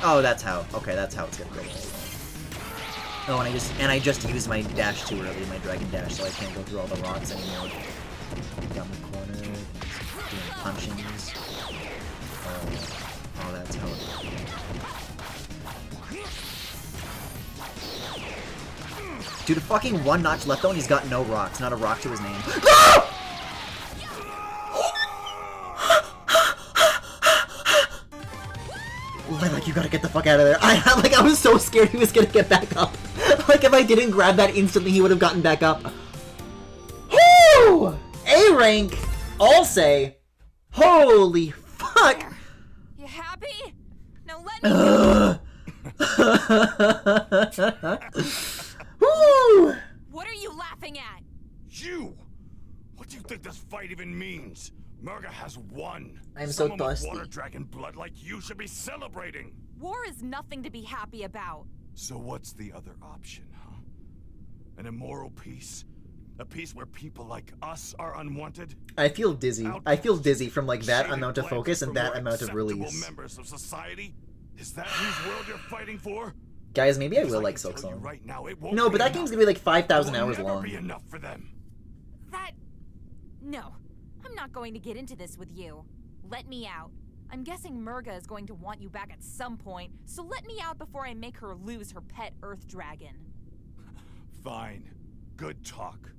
Oh, that's how. Okay, that's how it's going to go wrong. Oh, and I just used my dash too early, my dragon dash, so I can't go through all the rocks anymore. Got my corner, doing punchings. Oh, that's how it... Dude, fucking 1 notch left though, and he's got no rocks. Not a rock to his name. No! Like, you gotta get the fuck out of there. I was so scared he was gonna get back up. Like, if I didn't grab that instantly, he would have gotten back up. Woo! A rank, I'll say. Holy fuck! You happy? Now let me. Woo! What are you laughing at? You! What do you think this fight even means? Murga has won. I'm so Someone thirsty. with water dragon blood like you should be celebrating. War is nothing to be happy about. So what's the other option, huh? An immoral peace? A peace where people like us are unwanted? I feel dizzy. I feel dizzy from like that Shaded amount of glances focus and from that more amount of acceptable release. members of society? Is that whose world you're fighting for? Guys, maybe I Because will like can tell you Silksong. right now, it won't No, be but that enough. game's gonna be like 5,000 It will hours never long. be enough for them. That... No. I'm not going to get into this with you. Let me out. I'm guessing Murga is going to want you back at some point, so let me out before I make her lose her pet Earth Dragon. Fine. Good talk.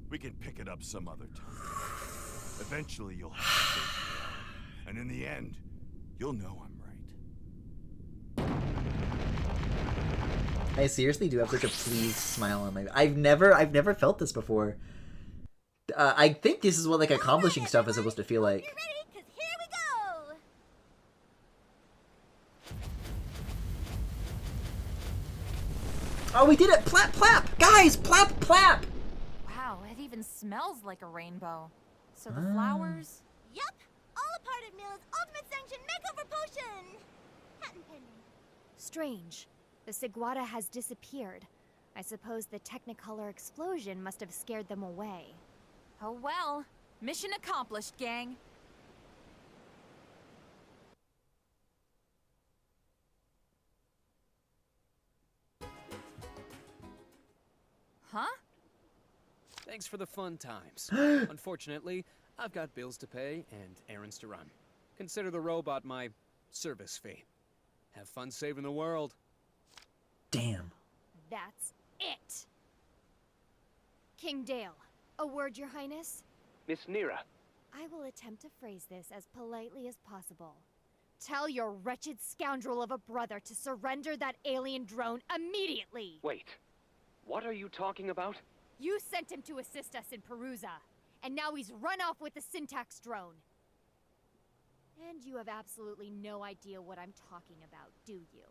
We can pick it up some other time. Eventually you'll have to face me on. And in the end, you'll know I'm right. I seriously do have such a pleased smile on my... I've never felt this before. I think this is what like accomplishing stuff is supposed to feel like. Get ready, 'cause here we go! Oh, we did it! Plap, plap! Guys, plap, plap! Wow, it even smells like a rainbow. So the flowers... Yup! All a part of Mill's ultimate sanctioned makeover potion! Patent pending. Strange. The Ciguata has disappeared. I suppose the Technicolor explosion must have scared them away. Oh well. Mission accomplished, gang. Huh? Thanks for the fun times. Unfortunately, I've got bills to pay and errands to run. Consider the robot my service fee. Have fun saving the world. Damn. That's it! King Dale, a word, Your Highness? Miss Nira. I will attempt to phrase this as politely as possible. Tell your wretched scoundrel of a brother to surrender that alien drone immediately! Wait. What are you talking about? You sent him to assist us in Perusa, and now he's run off with the syntax drone. And you have absolutely no idea what I'm talking about, do you?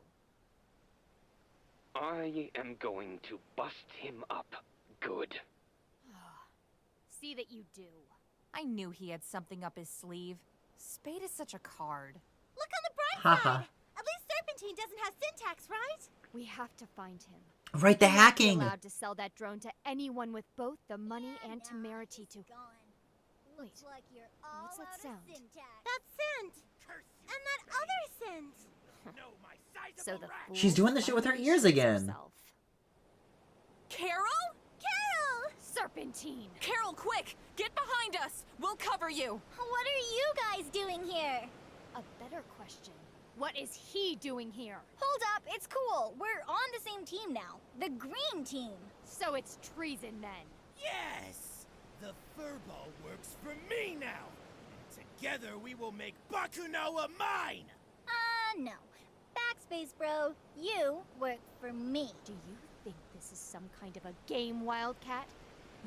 I am going to bust him up. Good. See that you do. I knew he had something up his sleeve. Spade is such a card. Look on the bright Haha. side! At least Serpentine doesn't have syntax, right? We have to find him. Right, the He must be hacking! allowed to sell that drone to anyone with both the money and temerity to... Gone. Wait, Looks like you're all what's that out of sound? syntax. That scent! And that other scent! so the fool She's doing the shit with her finally ears shows again. herself. Carol? Carol! Serpentine! Carol, quick! Get behind us! We'll cover you! What are you guys doing here? A better question. What is he doing here? Hold up, it's cool. We're on the same team now. The green team. So it's treason then. Yes! The furball works for me now! And together we will make Bakunawa mine! No. Backspace, bro. You work for me. Do you think this is some kind of a game, Wildcat?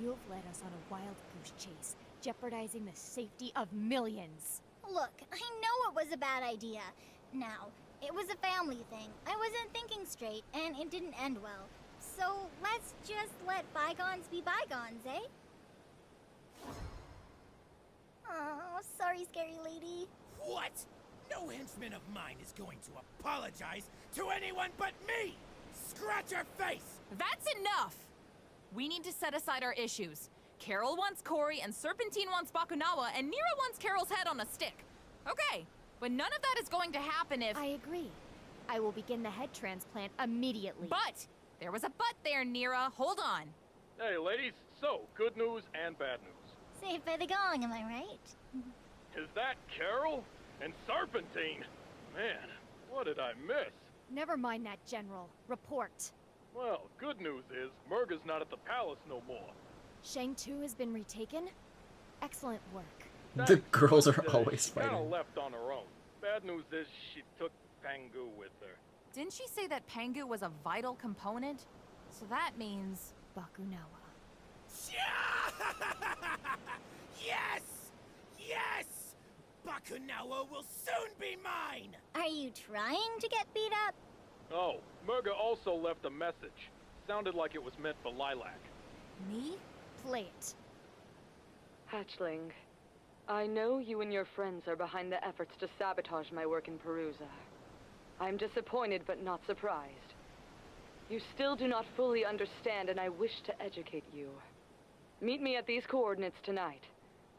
You've led us on a wild goose chase, jeopardizing the safety of millions. Look, I know it was a bad idea. Now, it was a family thing. I wasn't thinking straight, and it didn't end well. So let's just let bygones be bygones, eh? Oh, sorry, scary lady. What? No henchman of mine is going to apologize to anyone but me! Scratch your face! That's enough! We need to set aside our issues. Carol wants Cory, and Serpentine wants Bakunawa, and Nira wants Carol's head on a stick. Okay, but none of that is going to happen if... I agree. I will begin the head transplant immediately. But! There was a but there, Nira. Hold on. Hey, ladies. So, good news and bad news. Saved by the gong, am I right? Is that Carol? And Serpentine? Man, what did I miss? Never mind that, General. Report. Well, good news is, Murga's not at the palace no more. Shang 2 has been retaken? Excellent work. The Thanks, girls but, are always she kinda fighting. left on her own. Bad news is, she took Pangu with her. Didn't she say that Pangu was a vital component? So that means... Bakunawa. Yes! Yes! Bakunawa will soon be mine! Are you trying to get beat up? Oh, Murga also left a message. Sounded like it was meant for Lilac. Me? Play it. Hatchling, I know you and your friends are behind the efforts to sabotage my work in Perusa. I'm disappointed but not surprised. You still do not fully understand, and I wish to educate you. Meet me at these coordinates tonight.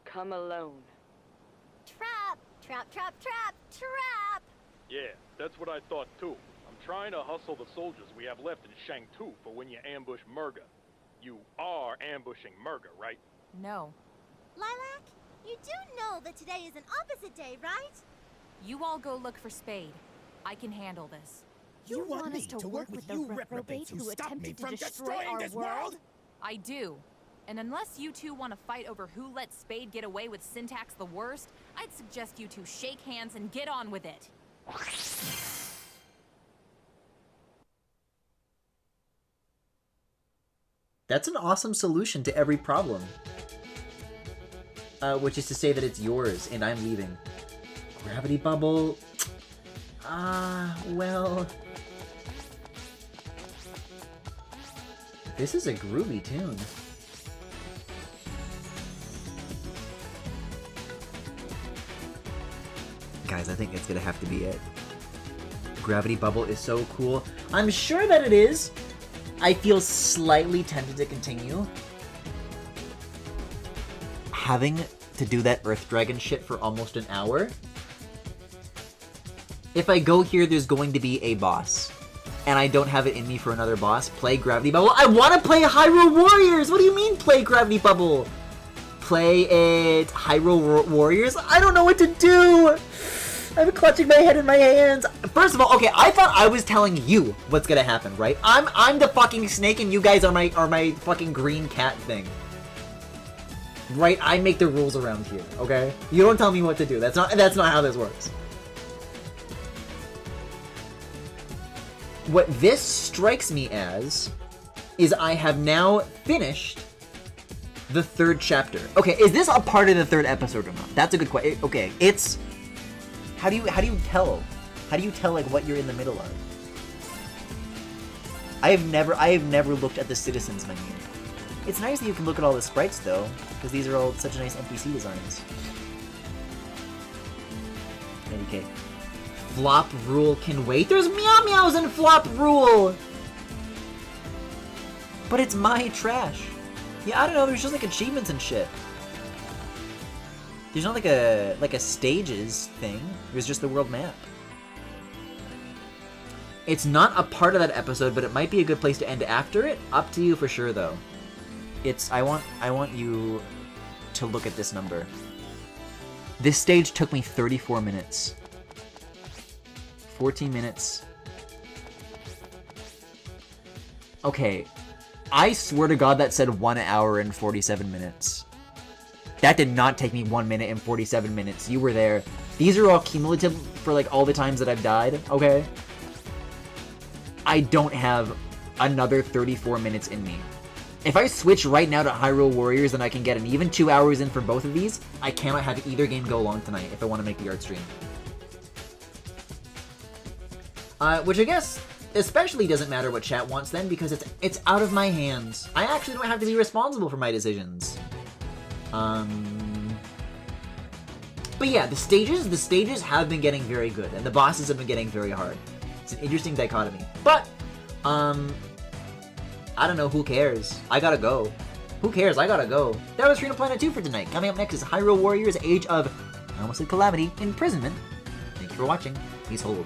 Come alone. Trap! Trap, trap, trap, trap! Yeah, that's what I thought too. I'm trying to hustle the soldiers we have left in Shang-Tu for when you ambush Murga. You are ambushing Murga, right? No. Lilac, you do know that today is an opposite day, right? You all go look for Spade. I can handle this. You want me to work with you reprobates who stopped me from destroying this world? I do. And unless you two want to fight over who let Spade get away with Syntax the worst, I'd suggest you two shake hands and get on with it. That's an awesome solution to every problem. Which is to say that it's yours, and I'm leaving. Gravity bubble... well... This is a groovy tune. Guys, I think it's gonna have to be it. Gravity bubble is so cool. I'm sure that it is. I feel slightly tempted to continue. Having to do that Earth Dragon shit for almost an hour. If I go here, there's going to be a boss. And I don't have it in me for another boss. Play Gravity Bubble. I want to play Hyrule Warriors! What do you mean play Gravity Bubble? Play it Hyrule Warriors? I don't know what to do! I'm clutching my head in my hands. First of all, okay, I thought I was telling you what's gonna happen, right? I'm the fucking snake and you guys are my fucking green cat thing. Right? I make the rules around here, okay? You don't tell me what to do. That's not how this works. What this strikes me as is I have now finished the 3rd chapter. Okay, is this a part of the 3rd episode or not? That's a good question. Okay, it's... How do you tell? How do you tell, like, what you're in the middle of? I have never looked at the citizens menu. It's nice that you can look at all the sprites, though, because these are all such nice NPC designs. Okay. Flop Rule can wait. There's Meow Meows in Flop Rule! But it's my trash. Yeah, I don't know, there's just like achievements and shit. There's not like a stages thing. There's just the world map. It's not a part of that episode, but it might be a good place to end after it. Up to you for sure, though. I want you to look at this number. This stage took me 34 minutes. 14 minutes. Okay. I swear to God that said 1 hour and 47 minutes. That did not take me 1 minute and 47 minutes. You were there. These are all cumulative for like all the times that I've died, okay? I don't have another 34 minutes in me. If I switch right now to Hyrule Warriors and I can get an even 2 hours in for both of these, I cannot have either game go long tonight if I want to make the art stream. Which I guess especially doesn't matter what chat wants then, because it's out of my hands. I actually don't have to be responsible for my decisions. But yeah, the stages have been getting very good, and the bosses have been getting very hard. It's an interesting dichotomy. But, I don't know, who cares? I gotta go. Who cares? I gotta go. That was Freedom Planet 2 for tonight. Coming up next is Hyrule Warriors Age of, I almost said Calamity, Imprisonment. Thank you for watching. Please hold.